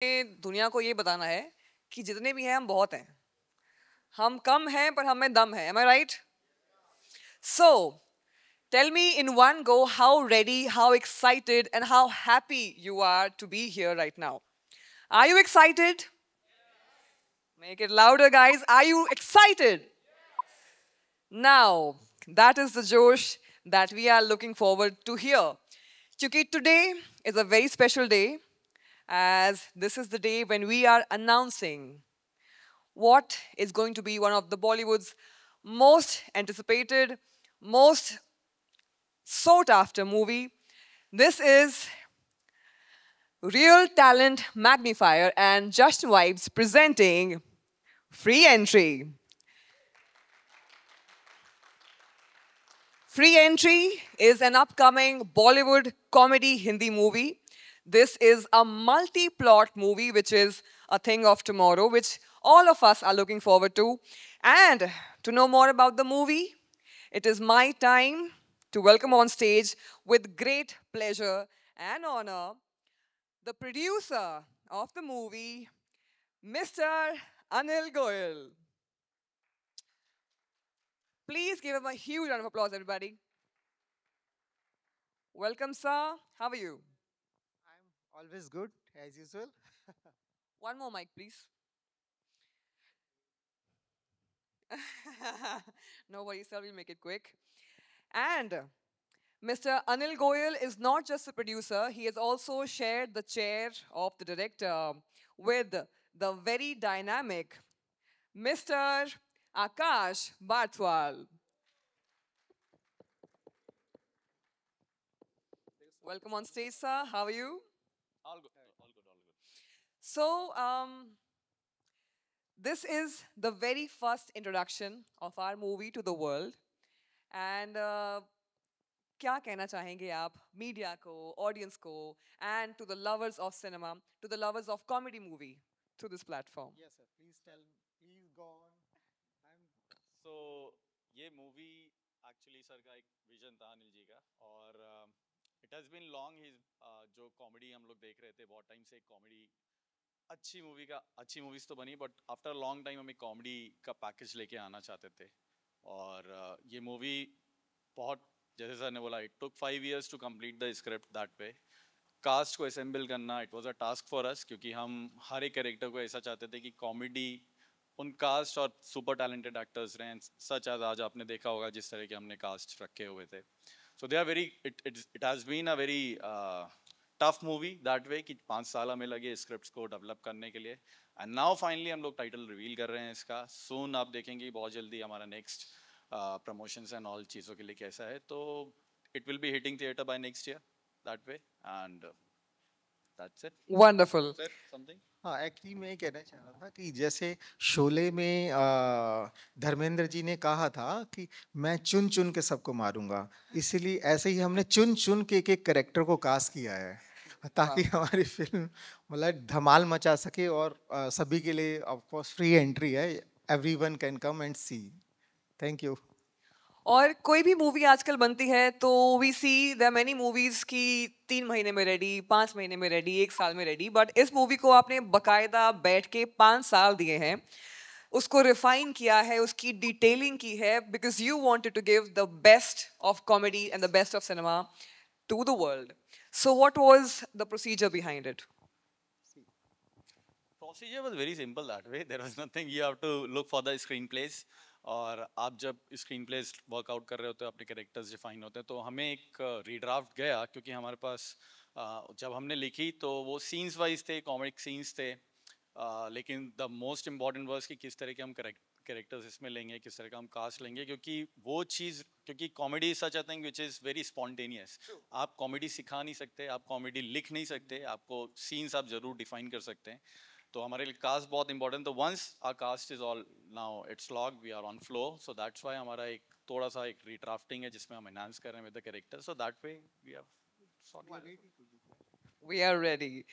दुनिया को ये बताना है कि जितने भी हैं हम बहुत हैं. हम कम हैं पर हम में दम है. Am I right? So, tell me in one go how ready, how excited, and how happy you are to be here right now. Are you excited? Make it louder, guys. Are you excited? Now, that is the Josh that we are looking forward to hear. Kyunki today is a very special day, as this is the day when we are announcing what is going to be one of the Bollywood's most anticipated, most sought after movie. This is Real Talent Magnifier and Just Vibes presenting Free Entry. Free Entry is an upcoming Bollywood comedy Hindi movie. This is a multi plot movie, which is a thing of tomorrow, which all of us are looking forward to. And to know more about the movie, it is my time to welcome on stage with great pleasure and honor the producer of the movie, Mr. Anil Goyal. Please give him a huge round of applause, everybody. Welcome, sir. How are you? I'm always good, as usual. One more mic, please. No worries, sir. We'll make it quick. And Mr. Anil Goyal is not just a producer, he has also shared the chair of the director with the very dynamic Mr. Akash Barthwal. Welcome on stage, sir. How are you? All good, all good, all good. So, this is the very first introduction of our movie to the world. And क्या कहना चाहेंगे आप media को, audience को, and to the lovers of cinema, to the lovers of comedy movie through this platform? Yes, sir. Please tell me. Please go on. I'm So ये movie actually sir का एक vision था अनिल जी का और it has been long ही जो comedy हम लोग देख रहे थे बहुत टाइम से एक कॉमेडी अच्छी मूवीज तो बनी बट आफ्टर लॉन्ग टाइम हम एक कॉमेडी का पैकेज लेके आना चाहते थे और ये मूवी बहुत जैसे सर ने बोला it took 5 years to complete the script that way cast को असेंबल करना it was a task for us क्योंकि हम हर एक कैरेक्टर को ऐसा चाहते थे कि कॉमेडी उन कास्ट और सुपर टैलेंटेड एक्टर्स रहे सच आज आज आपने देखा होगा जिस तरह के हमने कास्ट रखे हुए थे so they are very it has been a very tough movie that way कि 5 साल हमें लगे स्क्रिप्ट को डेवलप करने के लिए एंड नाउ फाइनली हम लोग टाइटल रिवील कर रहे हैं इसका सून आप देखेंगे बहुत जल्दी हमारा नेक्स्ट प्रमोशंस एंड ऑल चीज़ों के लिए कैसा है तो it will be hitting theater by next year that way and that's it. Wonderful. Sir, something? हाँ एक्चुअली मैं ये कहना चाह रहा था कि जैसे शोले में धर्मेंद्र जी ने कहा था कि मैं चुन चुन के सबको मारूंगा इसीलिए ऐसे ही हमने चुन चुन के एक एक कैरेक्टर को कास्ट किया है ताकि हमारी फिल्म मतलब धमाल मचा सके और सभी के लिए ऑफ कोर्स फ्री एंट्री है everyone can come and see thank you और कोई भी मूवी आजकल बनती है तो we see there many movies की 3 महीने में रेडी, 5 महीने में रेडी, 1 साल में रेडी, बट इस मूवी को आपने बकायदा बैठ के 5 साल दिए हैं, उसको रिफाइन किया है, उसकी डिटेलिंग की है, because you wanted to give the best of comedy and the best of cinema to the world. So what was the procedure behind it? Procedure was very simple that way. There was nothing you have to look for the screenplays. और आप जब screen place workout कर रहे होते हो अपने characters define होते हैं तो हमें एक रीड्राफ्ट गया क्योंकि हमारे पास जब हमने लिखी तो वो सीन्स वाइज थे कॉमिक सीन्स थे लेकिन द मोस्ट इम्पॉर्टेंट वर्स कि किस तरह के हम कैरेक्टर्स इसमें लेंगे किस तरह का हम कास्ट लेंगे क्योंकि वो चीज़ क्योंकि comedy such I think which is very spontaneous आप कॉमेडी सिखा नहीं सकते आप कॉमेडी लिख नहीं सकते आपको सीन्स आप ज़रूर डिफाइन कर सकते हैं तो हमारे लिए कास्ट बहुत इंपॉर्टेंट तो once our cast is all now it's log we are on flow so that's why हमारा एक थोड़ा सा एक रीड्राफ्टिंग है जिसमें हम एनहांस कर रहे हैं with the character so that way we have We are ready.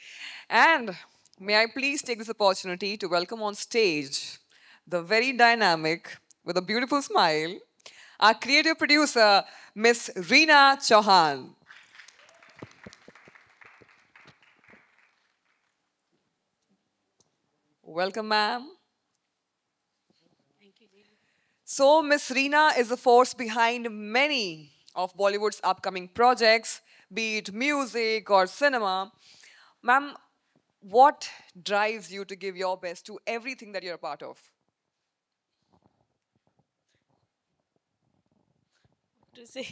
And may I please take this opportunity to welcome on stage the very dynamic, with a beautiful smile, our creative producer, Miss Reena Chauhan. Welcome, ma'am. Thank you, Ji. So, Miss Reena is the force behind many of Bollywood's upcoming projects, be it music or cinema. Ma'am, what drives you to give your best to everything that you're a part of? To say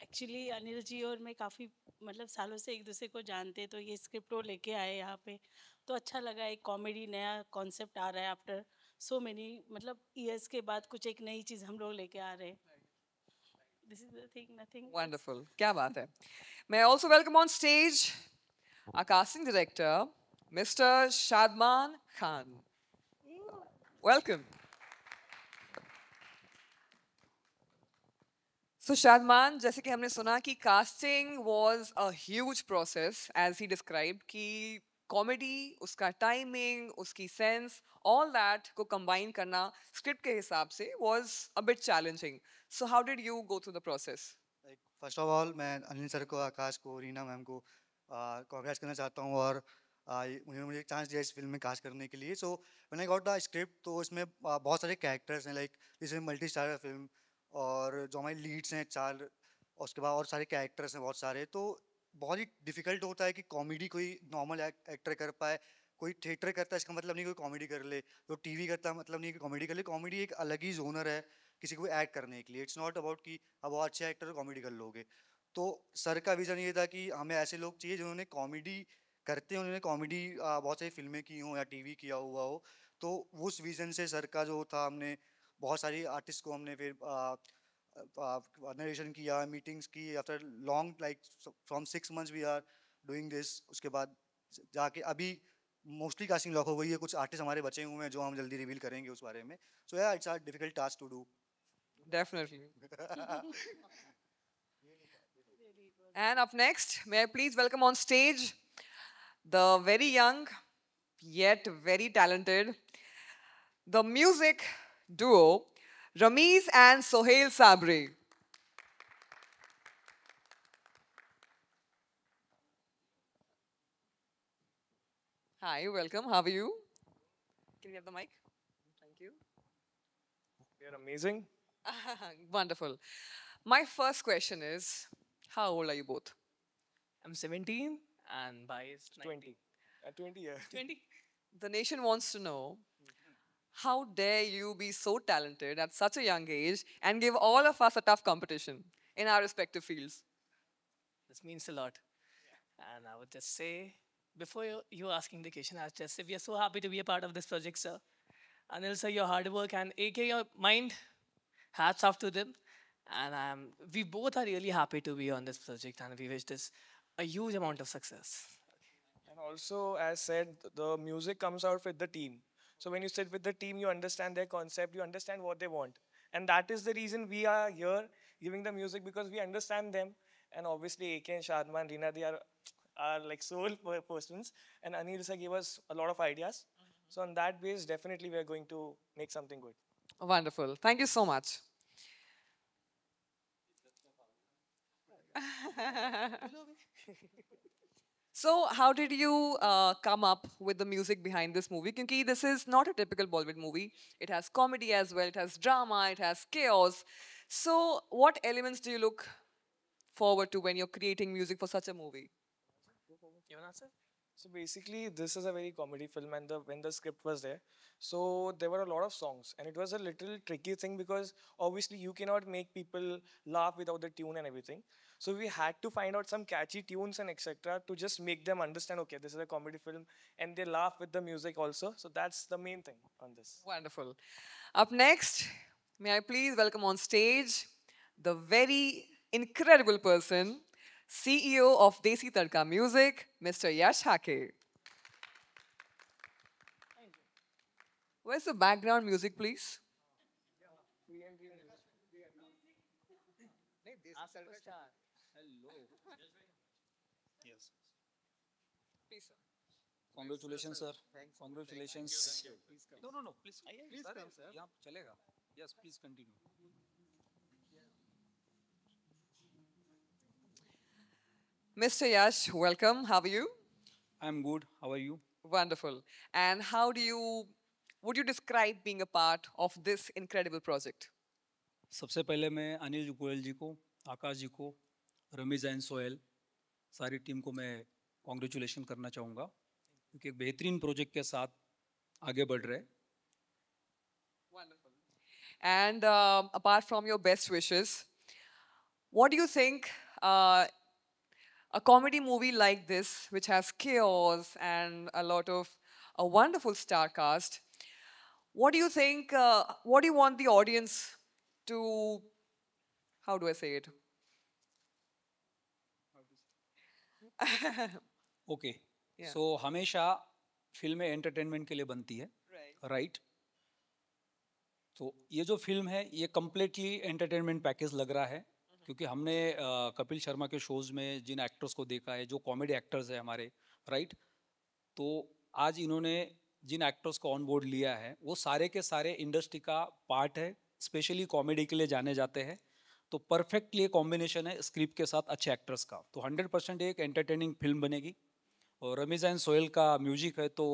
actually Anil ji और मैं काफ़ी मतलब सालों से एक दूसरे को जानते, तो ये स्क्रिप्ट वो लेके आए यहाँ पे, तो अच्छा लगा। एक कॉमेडी नया कॉन्सेप्ट आ रहा है आफ्टर सो मेनी मतलब ईयर्स के बाद कुछ एक नई चीज़ हम लोग लेके आ रहे हैं। This is the thing, nothing else. Wonderful. Kya baat hai. May I also welcome on stage our casting director, Mr. Shadman Khan. Welcome. So Shadman, जैसे कि हमने सुना कि casting was a huge process as he described कि comedy, उसका timing, उसकी sense, all that को combine करना script के हिसाब से was a bit challenging. So how did you go through the process? Like first of all मैं Anil sir को, आकाश को, रीना मैम को कॉन्ग्रेट्स करना चाहता हूँ, और उन्होंने मुझे एक चांस दिया इस फिल्म में कास्ट करने के लिए। So when I got the script, तो इसमें बहुत सारे कैरेक्टर्स हैं, like this is multi starrer film, और जो हमारे लीड्स हैं चार, और उसके बाद और सारे कैरेक्टर्स हैं बहुत सारे। तो बहुत ही डिफिकल्ट होता है कि कॉमेडी कोई नॉर्मल एक्टर कर पाए। कोई थिएटर करता है इसका मतलब नहीं कोई कॉमेडी कर ले, जो टीवी करता है मतलब नहीं कि कॉमेडी कर ले। कॉमेडी एक अलग ही जोनर है किसी को ऐड करने के लिए। इट्स नॉट अबाउट कि अब वो अच्छे एक्टर कॉमेडी कर लोगे। तो सर का विजन ये था कि हमें ऐसे लोग चाहिए जिन्होंने कॉमेडी करते हैं, उन्होंने कॉमेडी बहुत सारी फिल्में की हों या टीवी किया हुआ हो। तो उस विजन से सर का जो था, हमने बहुत सारी आर्टिस्ट को हमने फिर नरेशन किया, मीटिंग्स की, after long like from 6 months we are doing this. उसके बाद जाके अभी मोस्टली कास्टिंग लॉक हो गई है। कुछ आर्टिस्ट हमारे बचे हुए हैं जो हम जल्दी रिवील करेंगे उस बारे में। So yeah it's a difficult task to do. Definitely. And up next, may I please welcome on stage the very young yet very talented, the music duo Rameez and Sohail Sabri. Hi, welcome. How are you? Can you have the mic? Thank you. They're amazing. Wonderful. My first question is, how old are you both? I'm 17 and Bai is 20. 20, yeah. 20 The nation wants to know, how dare you be so talented at such a young age and give all of us a tough competition in our respective fields? This means a lot. And I would just say, before you asking the question, I would just say we are so happy to be a part of this project, sir. Anil, sir, your hard work and AK, your mind, hats off to them. And we both are really happy to be on this project, and we wish this a huge amount of success. And also, as said, the music comes out with the team. So when you sit with the team, you understand their concept, you understand what they want. And that is the reason we are here giving the music, because we understand them. And obviously, AK and Shadman, Reena, they are like soul persons. And Anil sir gave us a lot of ideas. So on that base, definitely we are going to make something good. Wonderful. Thank you so much. So, how did you come up with the music behind this movie? Because this is not a typical Bollywood movie. It has comedy as well, it has drama, it has chaos. So, what elements do you look forward to when you're creating music for such a movie? You want to answer? So basically, this is a very comedy film, and when the script was there, so there were a lot of songs, and it was a little tricky thing because obviously you cannot make people laugh without the tune and everything. So we had to find out some catchy tunes and etc. to just make them understand. Okay, this is a comedy film, and they laugh with the music also. So that's the main thing on this. Wonderful. Up next, may I please welcome on stage the very incredible person, CEO of Desi Tadka Music, Mr. Yash Hake. Where's the background music, please? Yes. Please, sir. Congratulations, sir. Congratulations. No, no, no. Please, please come, sir. Yeah, chalega. Yes, please continue. Mr. Yash, welcome. How are you? I'm good. How are you? Wonderful. And would you describe being a part of this incredible project? सबसे पहले मैं अनिल गोयल जी को, आकाश जी को, Ramiz and Sohail, सारी team को मैं congratulation करना चाहूँगा क्योंकि एक बेहतरीन प्रोजेक्ट के साथ आगे बढ़ रहे हैं. Wonderful. And apart from your best wishes, what do you think a comedy movie like this, which has chaos and a lot of a wonderful star cast, what do you think? What do you want the audience to? How do I say it? Okay. Yeah. सो हमेशा फिल्में entertainment के लिए बनती है, Right. Right? तो ये जो film है ये कम्प्लीटली एंटरटेनमेंट पैकेज लग रहा है क्योंकि हमने कपिल शर्मा के शोज में जिन एक्टर्स को देखा है, जो कॉमेडी एक्टर्स हैं हमारे, राइट? तो आज इन्होंने जिन एक्टर्स को ऑन बोर्ड लिया है वो सारे के सारे इंडस्ट्री का पार्ट है, स्पेशली कॉमेडी के लिए जाने जाते हैं. तो परफेक्टली कॉम्बिनेशन है स्क्रिप्ट के साथ अच्छे एक्टर्स का. तो 100% एक एंटरटेनिंग फिल्म बनेगी. और रमीज एंड सोहेल का म्यूजिक है तो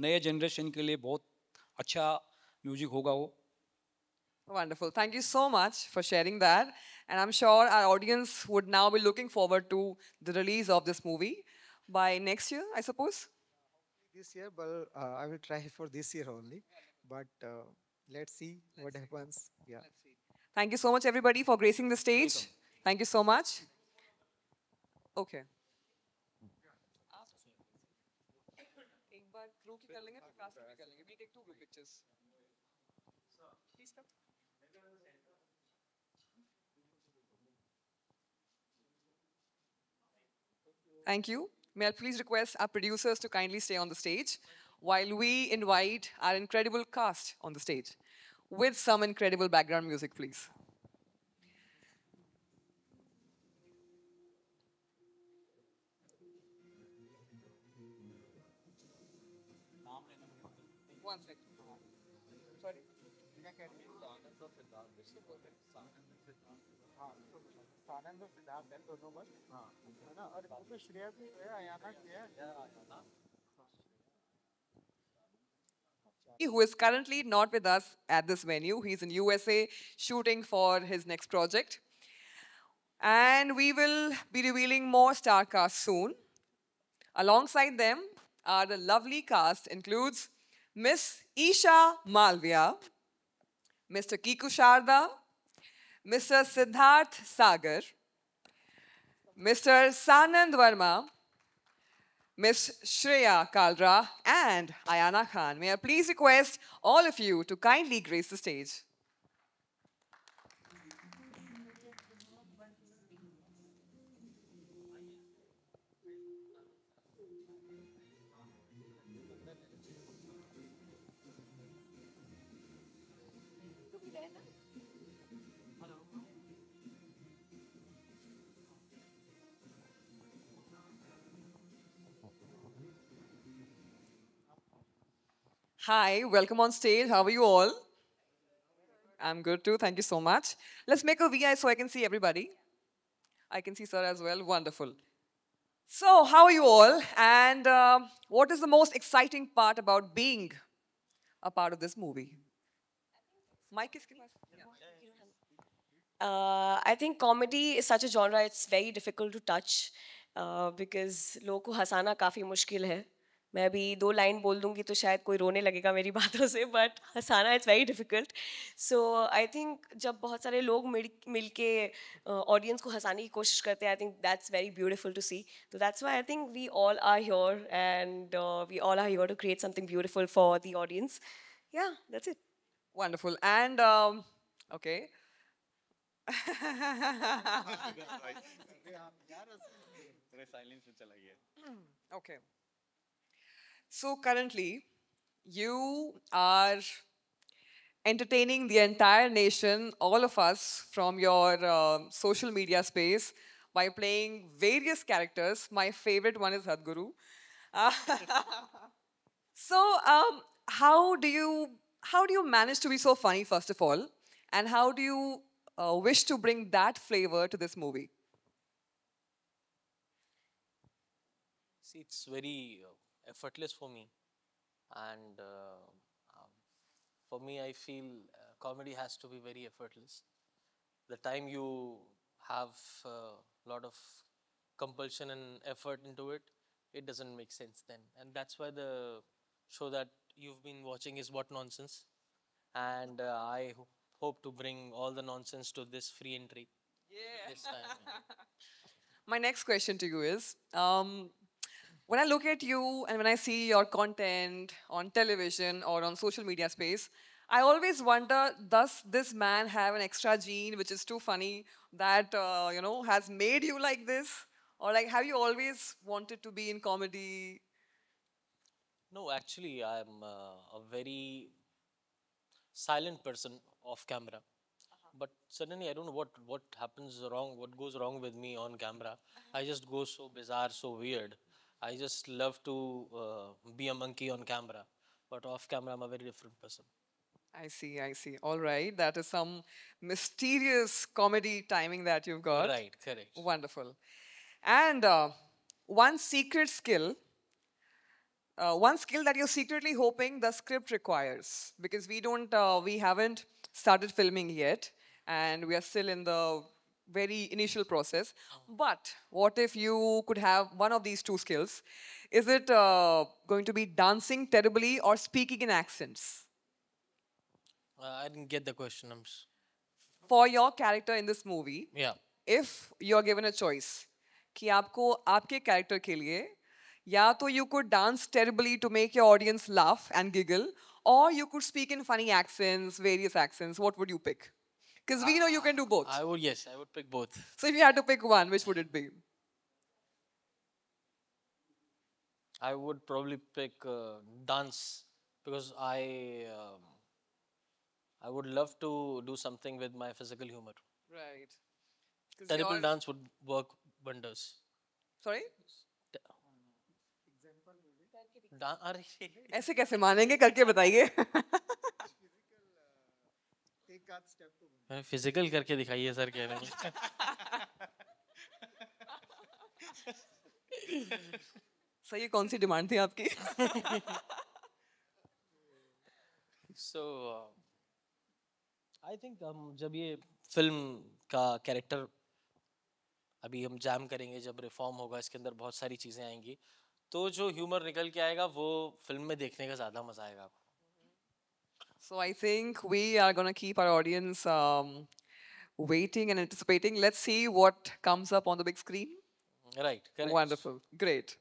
नए जनरेशन के लिए बहुत अच्छा म्यूजिक होगा वो. Wonderful. Thank you so much for sharing that. And I'm sure our audience would now be looking forward to the release of this movie by next year, I suppose. This year, but I will try for this year only. But let's see what happens. Yeah. Thank you so much, everybody, for gracing the stage. Thank you so much. Okay. एक बार crew की कर लेंगे, फिर cast की भी कर लेंगे. We'll take 2 group pictures. Please come. Thank you. May I please request our producers to kindly stay on the stage while we invite our incredible cast on the stage with some incredible background music, please. One second. Sorry. सानंद और सिद्धार्थ हैं दोनों बस. है ना? और उसमें श्रेया भी है, अयाना भी है. Who is currently not with us at this venue. He's in USA shooting for his next project. And we will be revealing more star cast soon. Alongside them, our lovely cast includes Miss Isha Malvia, Mr. Kiku Sharda, Mr. Siddharth Sagar, Mr. Sanand Verma, Miss Shreya Kalra, and Ayana Khan. May I please request all of you to kindly grace the stage. Hi, welcome on stage. How are you all? I'm good too. Thank you so much. Let's make a VI so I can see everybody. I can see sir as well. Wonderful. So, how are you all? And what is the most exciting part about being a part of this movie? Mike is I think comedy is such a genre, it's very difficult to touch because लोगों को हंसाना काफ़ी मुश्किल है. मैं अभी 2 line बोल दूंगी तो शायद कोई रोने लगेगा मेरी बातों से, बट हंसाना it's very difficult. So I think जब बहुत सारे लोग मिल के ऑडियंस को हंसाने की कोशिश करते हैं, I think that's very beautiful to see. तो that's why I think we all are here and we all are here to create something beautiful for the audience. Yeah that's it. Wonderful. And, okay. Okay. So currently, you are entertaining the entire nation, all of us, from your social media space by playing various characters. My favorite one is Sadhguru. So, how do you manage to be so funny, first of all, and how do you wish to bring that flavor to this movie? See, it's very effortless for me, and for me, I feel comedy has to be very effortless. The time you have a lot of compulsion and effort into it, it doesn't make sense then. And that's why the show that you've been watching is What Nonsense. And I hope to bring all the nonsense to this free entry this time. My next question to you is when I look at you and when I see your content on television or on social media space, I always wonder, does this man have an extra gene which is too funny that, has made you like this? Or like, have you always wanted to be in comedy? No, actually, I'm a very silent person off camera. But suddenly, I don't know what happens wrong, what goes wrong with me on camera. I just go so bizarre, so weird. I just love to be a monkey on camera, but off camera, I'm a very different person. I see, I see. All right, that is some mysterious comedy timing that you've got. Right, correct. Wonderful. And one secret skill, one skill that you're secretly hoping the script requires, because we haven't started filming yet, and we are still in the very initial process. But what if you could have one of these two skills? Is it going to be dancing terribly or speaking in accents? I didn't get the question. For your character in this movie, Yeah. if you're given a choice कि आपको आपके character के लिए या तो you could dance terribly to make your audience laugh and giggle, or you could speak in funny accents, various accents, what would you pick? Because we know you can do both. I would, yes, I would pick both. So if you had to pick one, which would it be? I would probably pick dance because I would love to do something with my physical humor. Right. Terrible dance would work wonders. Sorry? अरे ऐसे कैसे मानेंगे, करके बताइए. Physical करके दिखाइए sir कह रहे हैं. सर ये कौन सी डिमांड थी आपकी? So I think जब ये फिल्म का कैरेक्टर अभी हम जैम करेंगे, जब रिफॉर्म होगा, इसके अंदर बहुत सारी चीज़ें आएंगी, तो जो ह्यूमर निकल के आएगा वो फिल्म में देखने का ज़्यादा मज़ा आएगा आपको. So I think we are going to keep our audience waiting and anticipating. Let's see what comes up on the big screen. Right, correct. Wonderful, great.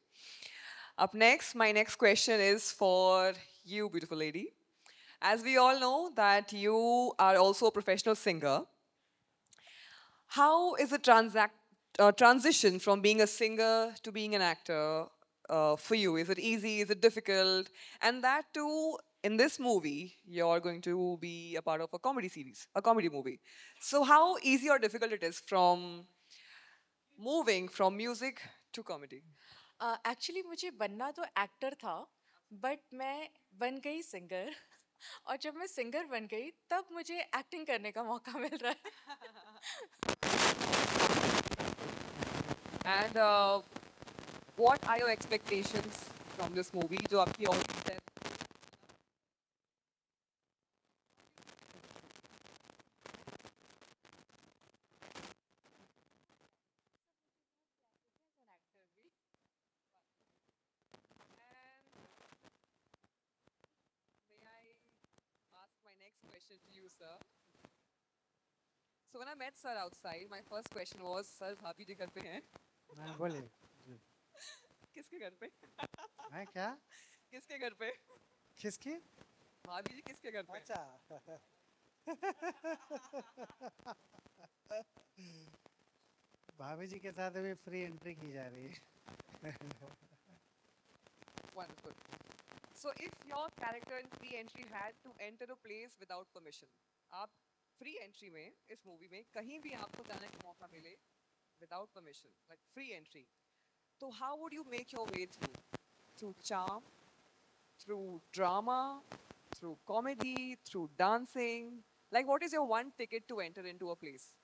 Up next, my next question is for you, beautiful lady. As we all know that you are also a professional singer, how is the transition from being a singer to being an actor for you? Is it easy? Is it difficult? And that too, in this movie, you're going to be a part of a comedy series, a comedy movie. So how easy or difficult it is from moving from music to comedy? Actually मुझे बनना तो actor था, but मैं बन गई singer. और जब मैं सिंगर बन गई तब मुझे एक्टिंग करने का मौका मिल रहा है. And what are your expectations from this movie? जो आपकी audience है? Question to you, sir. So when I met sir outside, my first question was, sir, भाभी जी घर पे हैं? बोलिए. किसके घर पे? मैं क्या? किसके घर पे? किसकी? भाभी जी किसके घर पे? अच्छा. भाभी जी के साथ अभी फ्री एंट्री की जा रही है. Wonderful. So if your character in free entry had to enter a place without permission, आप free entry में इस movie में कहीं भी आपको जाने का मौका मिले without permission, like free entry, तो how would you make your way through? Through charm, through drama, through comedy, through dancing? Like what is your one ticket to enter into a place?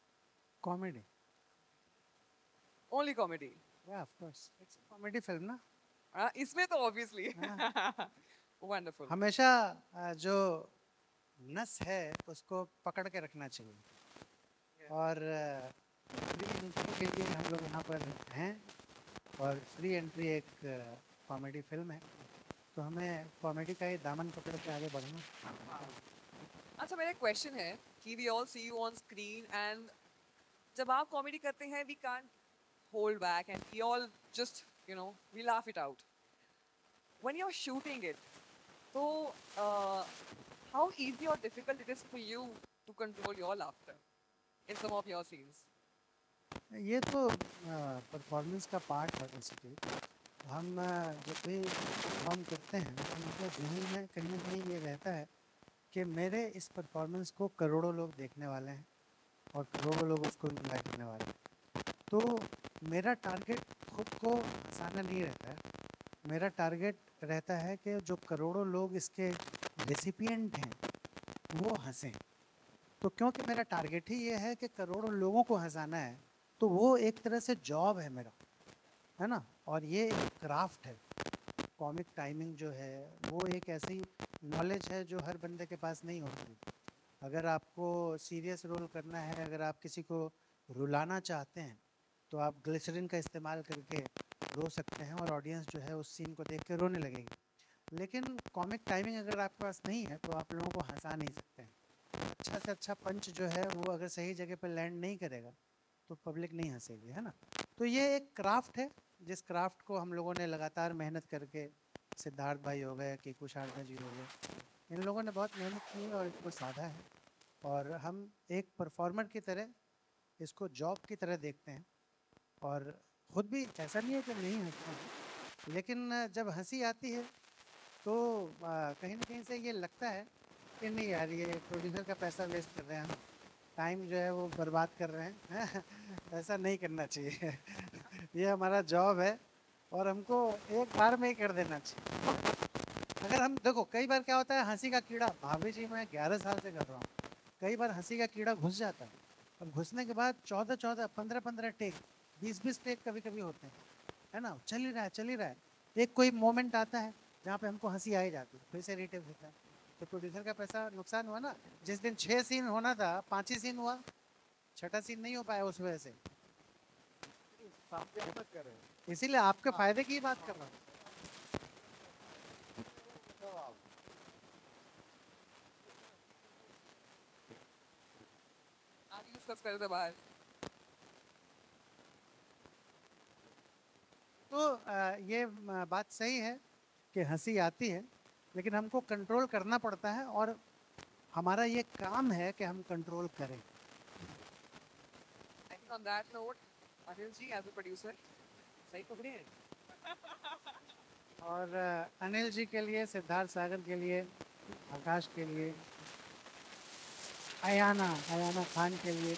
Comedy. Only comedy? Yeah, of course. It's a comedy film, na? इसमें तो obviously wonderful. हमेशा जो नस है उसको पकड़ के रखना चाहिए और फ्री एंट्री के लिए हम लोग यहाँ पर हैं और फ्री एंट्री एक कॉमेडी फिल्म है तो हमें कॉमेडी का ही दामन पकड़ के आगे बढ़ना. अच्छा, मेरा क्वेश्चन है कि we all see you on screen and जब आप कॉमेडी करते हैं we can't hold back and we all just we laugh it out. When you are shooting it, तो how easy or difficult it is for you to control your laughter in some of your scenes? ये तो performance का part है basically. हम जब भी perform करते हैं तो हमारे जहन में कहीं ना कहीं ये रहता है कि मेरे इस परफॉर्मेंस को करोड़ों लोग देखने वाले हैं और करोड़ों लोग उसको एंजॉय करने वाले हैं. तो मेरा टारगेट खुद को हंसाना नहीं रहता है. मेरा टारगेट रहता है कि जो करोड़ों लोग इसके रेसिपिएंट हैं वो हंसें. तो क्योंकि मेरा टारगेट ही ये है कि करोड़ों लोगों को हंसाना है तो वो एक तरह से जॉब है मेरा, है ना. और ये एक क्राफ्ट है. कॉमिक टाइमिंग जो है वो एक ऐसी नॉलेज है जो हर बंदे के पास नहीं होती. अगर आपको सीरियस रोल करना है, अगर आप किसी को रुलाना चाहते हैं तो आप ग्लिसरीन का इस्तेमाल करके रो सकते हैं और ऑडियंस जो है उस सीन को देख के रोने लगेगी. लेकिन कॉमिक टाइमिंग अगर आपके पास नहीं है तो आप लोगों को हंसा नहीं सकते हैं. अच्छा से अच्छा पंच जो है वो अगर सही जगह पर लैंड नहीं करेगा तो पब्लिक नहीं हंसेगी, है ना. तो ये एक क्राफ्ट है जिस क्राफ्ट को हम लोगों ने लगातार मेहनत करके, सिद्धार्थ भाई हो गए, कीकू शारदा जी हो गए, इन लोगों ने बहुत मेहनत की और इसको साधा है. और हम एक परफॉर्मर की तरह इसको जॉब की तरह देखते हैं. और खुद भी ऐसा नहीं है कि नहीं हंसते हैं, लेकिन जब हंसी आती है तो कहीं ना कहीं से ये लगता है कि नहीं यार ये प्रोड्यूसर का पैसा वेस्ट कर रहे हैं, हम टाइम जो है वो बर्बाद कर रहे हैं. ऐसा नहीं करना चाहिए. ये हमारा जॉब है और हमको एक बार में ही कर देना चाहिए. अगर हम देखो कई बार क्या होता है, हंसी का कीड़ा, भाभी जी मैं 11 साल से कर रहा हूँ, कई बार हंसी का कीड़ा घुस जाता है. अब घुसने के बाद 14-14, 15-15 टेक, 20-20 टेक कभी कभी होते हैं, है ना. चल ही रहा है चल ही रहा है. एक कोई मोमेंट आता है जहाँ पे हमको हंसी आ ही जाती है, फिर से रीटेक होता है. तो प्रोड्यूसर का पैसा नुकसान हुआ ना. जिस दिन 6 सीन होना था 5 ही सीन हुआ, 6ठा सीन नहीं हो पाया उस वजह से. इसीलिए आपके फायदे की बात कर रहा हूँ. आगे डिस्कस कर रहे थे बाहर. तो ये बात सही है कि हंसी आती है लेकिन हमको कंट्रोल करना पड़ता है और हमारा ये काम है कि हम कंट्रोल करें. I think on that note, Anil ji as a producer, सही पकड़े हैं. और अनिल जी के लिए, सिद्धार्थ सागर के लिए, आकाश के लिए, अयाना खान के लिए,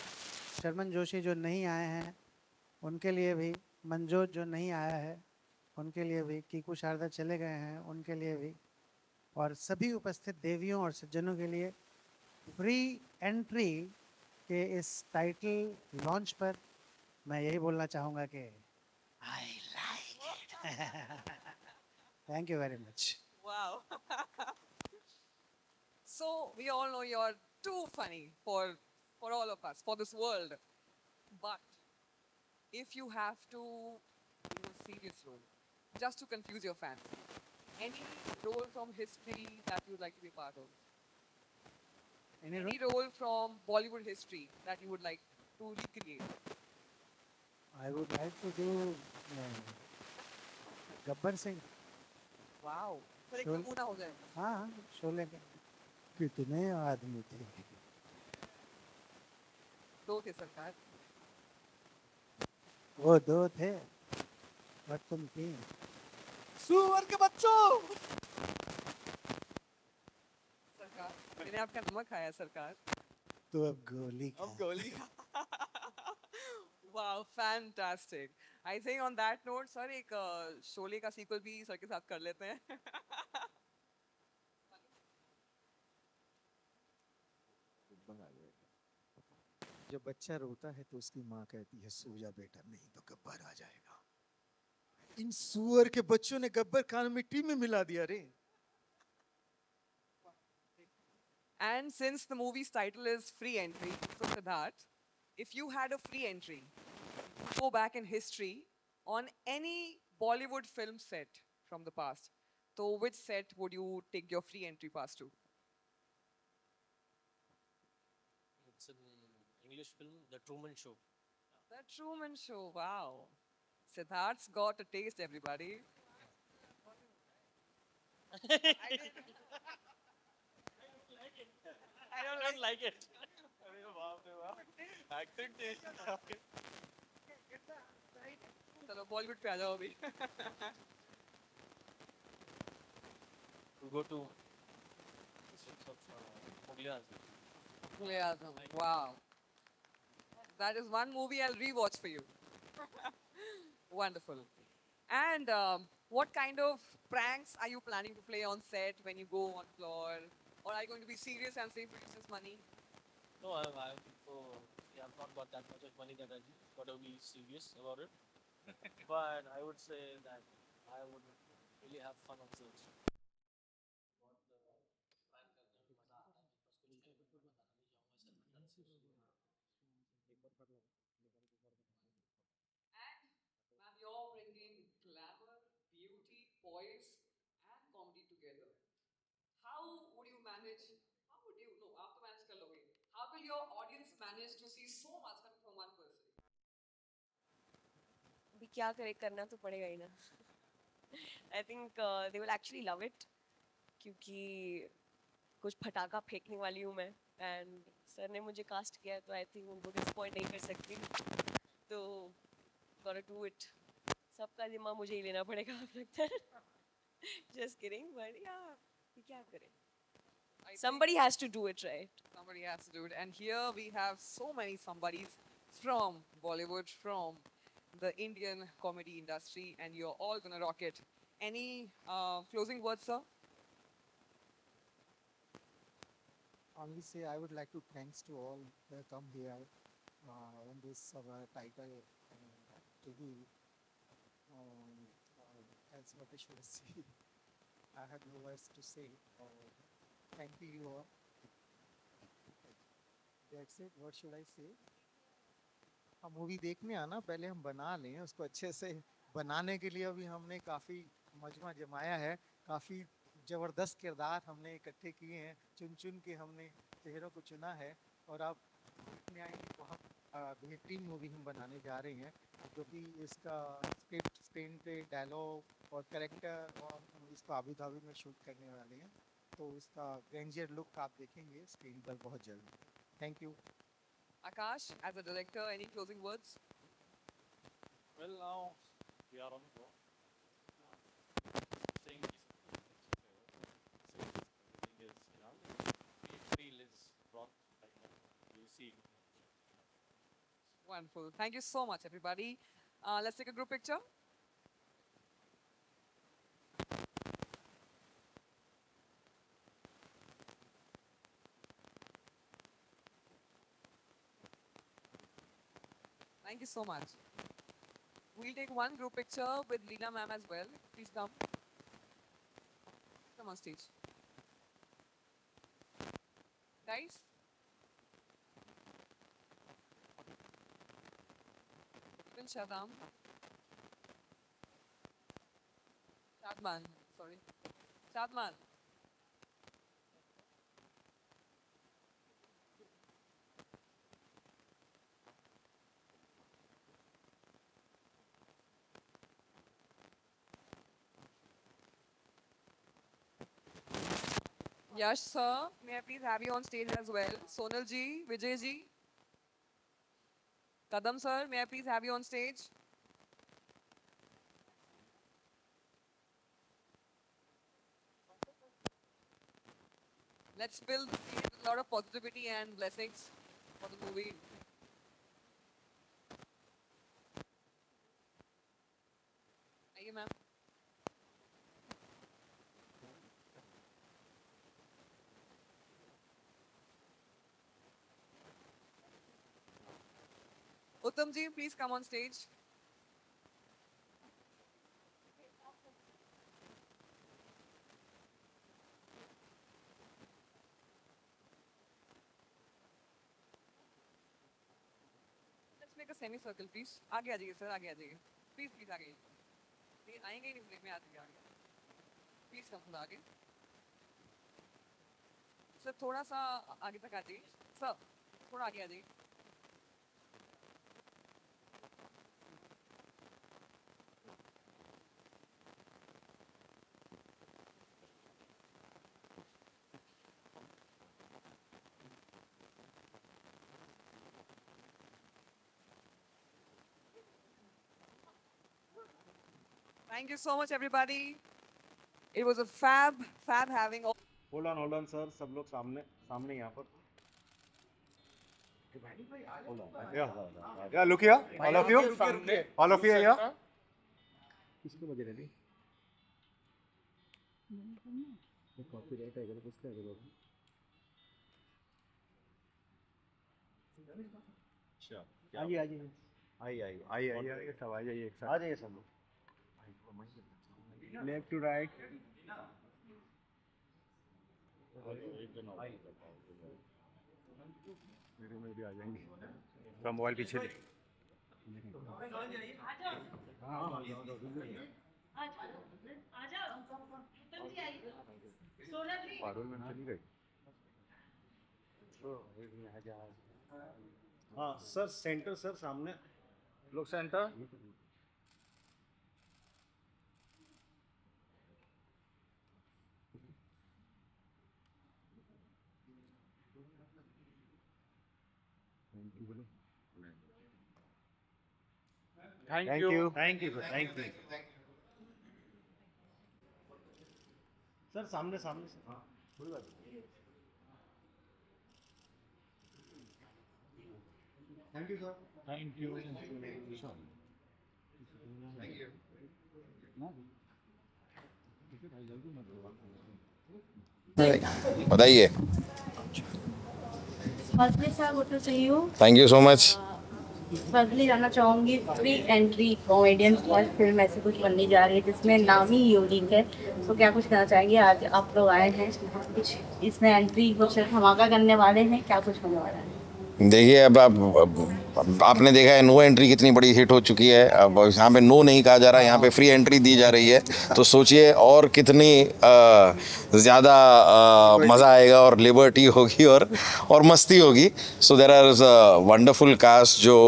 शर्मन जोशी जो नहीं आए हैं उनके लिए भी, मंजोत जो नहीं आया है उनके लिए भी, कीकू शारदा चले गए हैं उनके लिए भी, और सभी उपस्थित देवियों और सज्जनों के लिए फ्री एंट्री के इस टाइटल लॉन्च पर मैं यही बोलना चाहूँगा कि I like it. Thank you very much. Wow. So we all know you're too funny for all of us, for this world. But if you have to do a serious role, just to confuse your fans, any role from history that you'd like to be part of? Any role from Bollywood history that you would like to recreate? I would like to do Gabbar Singh. Wow. फिर एक Sure. नमूना हो जाए. हाँ, शोले के कितने आदमी थे. दो थे सरकार. वो 2 थे और तुम 3. सुअर के बच्चों. सरकार, मैंने आपका नमक खाया सरकार. तो अब गोली खा. Of Goli. Wow, fantastic. I think on that note, sir, एक शोले का सीक्वल भी सर के साथ कर लेते हैं. जब बच्चा रोता है तो उसकी माँ कहती है सो जा बेटा, नहीं तो गब्बर आ जाएगा. इन सुअर के बच्चों ने गब्बर खान मिट्टी में मिला दिया रे. And since the movie's title is Free Entry, so Siddharth, if you had a free entry, go back in history on any Bollywood film set from the past, so which set would you take your free entry pass to? It's an English film, The Truman Show. The Truman Show, wow. Siddharth's got a taste, everybody. I don't like it. Acting चलो बॉलीवुड पे आ जाओ अभी. To go to sets of Mughal Azam. Yeah, wow. That is one movie I'll rewatch for you. Wonderful. And what kind of pranks are you planning to play on set when you go on floor? Or are you going to be serious and say producers money? No, I've not got that much of money that I got to be serious about it. But I would say that I would really have fun on stage. Ma'am, you're bringing glamour, beauty, poise, and comedy together. How would you manage? How would you? No, आप तो manage कर लोगे. How will your audience manage to see so much coming from one person? अभी क्या करे, करना तो पड़ेगा ही ना. I think they will actually love it, क्योंकि कुछ फटाका फेंकने वाली हूँ मैं. एंड सर ने मुझे कास्ट किया है, तो आई थिंक उनको डिसअपॉइंट नहीं कर सकती. तो गॉट टू डू इट. सबका जिम्मा मुझे ही लेना पड़ेगा अब लगता है. जस्ट किडिंग, बट या क्या करें. Somebody has to do it, right? Somebody has to do it. And here we have so many somebodies from Bollywood, from the Indian comedy industry, and you're all gonna rock it. Any closing words, sir? Only say I would like to thanks to all that come here on this our title to be as what I should say. I have no words to say. Thank you all. That's it. What should I say? हम movie देखने आना, पहले हम बना लें उसको अच्छे से. बनाने के लिए अभी हमने काफ़ी मजमा जमाया है, काफ़ी ज़बरदस्त किरदार हमने इकट्ठे किए हैं, चुन चुन के हमने चेहरों को चुना है. और आप देखने आएंगे बहुत बेहतरीन मूवी हम बनाने जा रहे हैं, जो कि इसका स्क्रिप्ट, स्क्रीन पे, डायलॉग और कैरेक्टर, और हम इसको अबू धाबी में शूट करने वाले हैं. तो इसका ग्रैंडियर लुक आप देखेंगे स्क्रीन पर बहुत जल्द. Thank you. Akash, as a director, any closing words? Well, now we are on the go. Saying everything is, feel is brought like you see. Wonderful. Thank you so much, everybody. Let's take a group picture. Thank you so much. We'll take one group picture with Leena ma'am as well. Please come. Come on stage. Guys. Even Shadam. Shadman. Sorry. Shadman. Yash sir, may I please have you on stage as well? Sonal ji, Vijay ji. Kadam sir, may I please have you on stage? Let's build a lot of positivity and blessings for the movie. आइए ma'am. Uttam ji, please come on stage. Make a semi circle please. आगे आ जाइए sir, आगे आ जाइए. Please please आगे. ये आएंगे ही नहीं frame में, आ जाइए आगे. प्लीज कम थोड़ा आगे. सर थोड़ा सा आगे तक आ जाइए. सर थोड़ा आगे आ जाइए. Thank you so much, everybody. It was a fab having all. Hold on sir, सब लोग सामने सामने यहाँ पर. Yeah, look here, all of you here. किसको बजे रही? कॉपीराइट है, किसका है बाबू? अच्छा, आइए सब आ जाइए एक साथ. आ जाइए सब लोग. Left to right. मेरे में भी आ जाएंगे. थोड़ा मोबाइल पीछे दे. पारुल में चली गई. हाँ सर, सेंटर सर, सामने लोग centre. Thank you sir. Sir सामने सामने से. हाँ कोई बात नहीं. Thank you sir. Thank you. बताइए. फर्स्टली सर वो तो चाहिए हो. Thank you so much. Firstly जानना चाहूँगी, free entry comedian first film ऐसे कुछ बनने जा रही है जिसमें नाम ही यूनिक है, तो क्या कुछ कहना चाहेंगे? आज आप लोग आए हैं, कुछ इसमें एंट्री कुछ धमाका करने वाले हैं, क्या कुछ होने वाला है? देखिए, अब आपने देखा है नो एंट्री कितनी बड़ी हिट हो चुकी है. अब यहाँ पे नो नहीं कहा जा रहा, यहाँ पे फ्री एंट्री दी जा रही है. तो सोचिए और कितनी ज़्यादा मज़ा आएगा और लिबर्टी होगी और मस्ती होगी. So there are wonderful cast. जो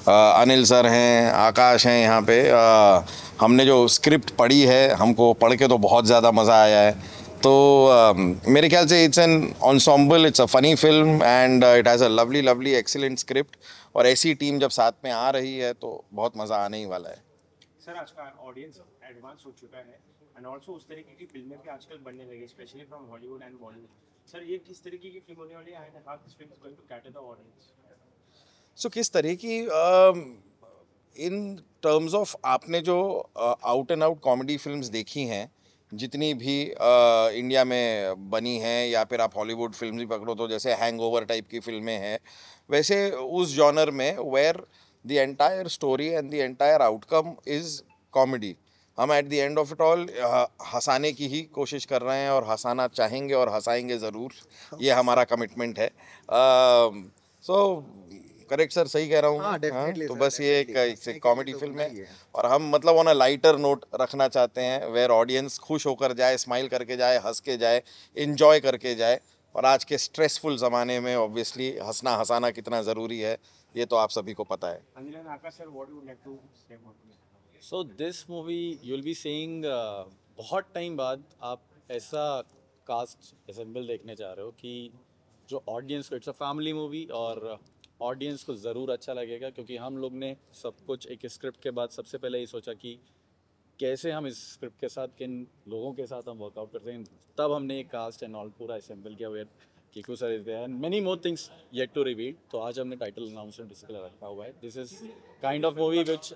अनिल सर हैं, आकाश हैं यहाँ पे. हमने जो स्क्रिप्ट पढ़ी है, हमको पढ़ के तो बहुत ज़्यादा मज़ा आया है. तो मेरे ख्याल से it's an ensemble, it's a funny film and it has a lovely excellent script. और ऐसी टीम जब साथ में आ रही है तो बहुत मज़ा आने ही वाला है. सर आज का ऑडियंस एडवांस हो चुका है एंड ऑल्सो उस तरीके की फिल्में भी आजकल बनने लगी, specially from Hollywood and Bollywood. Sir ये किस तरीके की फिल्म होने वाली है and how this film is going to cater the audience? So किस तरह की इन टर्म्स ऑफ आपने जो out and out comedy films देखी हैं, जितनी भी इंडिया में बनी हैं, या फिर आप हॉलीवुड फिल्म भी पकड़ो तो जैसे हैंगओवर टाइप की फिल्में हैं, वैसे उस जॉनर में where the entire story and the entire outcome is comedy. हम at the end of it all हंसाने की ही कोशिश कर रहे हैं और हंसाना चाहेंगे और हंसाएंगे ज़रूर. ये हमारा कमिटमेंट है. सो करेक्ट सर, सही कह रहा हूँ? हाँ, तो बस ये एक कॉमेडी फिल्म है और हम मतलब ऑन अ लाइटर नोट रखना चाहते हैं, वेयर ऑडियंस खुश होकर जाए, स्माइल करके जाए, हंस के जाए, इंजॉय करके जाए. और आज के स्ट्रेसफुल ज़माने में ऑब्वियसली हंसना हंसाना कितना ज़रूरी है, ये तो आप सभी को पता है. So this movie you will be seeing, बहुत टाइम बाद आप ऐसा कास्ट असेंबल देखने जा रहे हो कि जो ऑडियंस को, इट्स अ फैमिली मूवी और ऑडियंस को ज़रूर अच्छा लगेगा. क्योंकि हम लोग ने सब कुछ एक स्क्रिप्ट के बाद सबसे पहले ये सोचा कि कैसे हम इस स्क्रिप्ट के साथ किन लोगों के साथ हम वर्कआउट करते हैं. तब हमने एक कास्ट एंड ऑल पूरा असेंबल किया. Where Kiku sir is there and many more things yet to reveal. तो आज हमने टाइटल अनाउंसमेंट इसके लिए रखा हुआ है. This is kind of movie which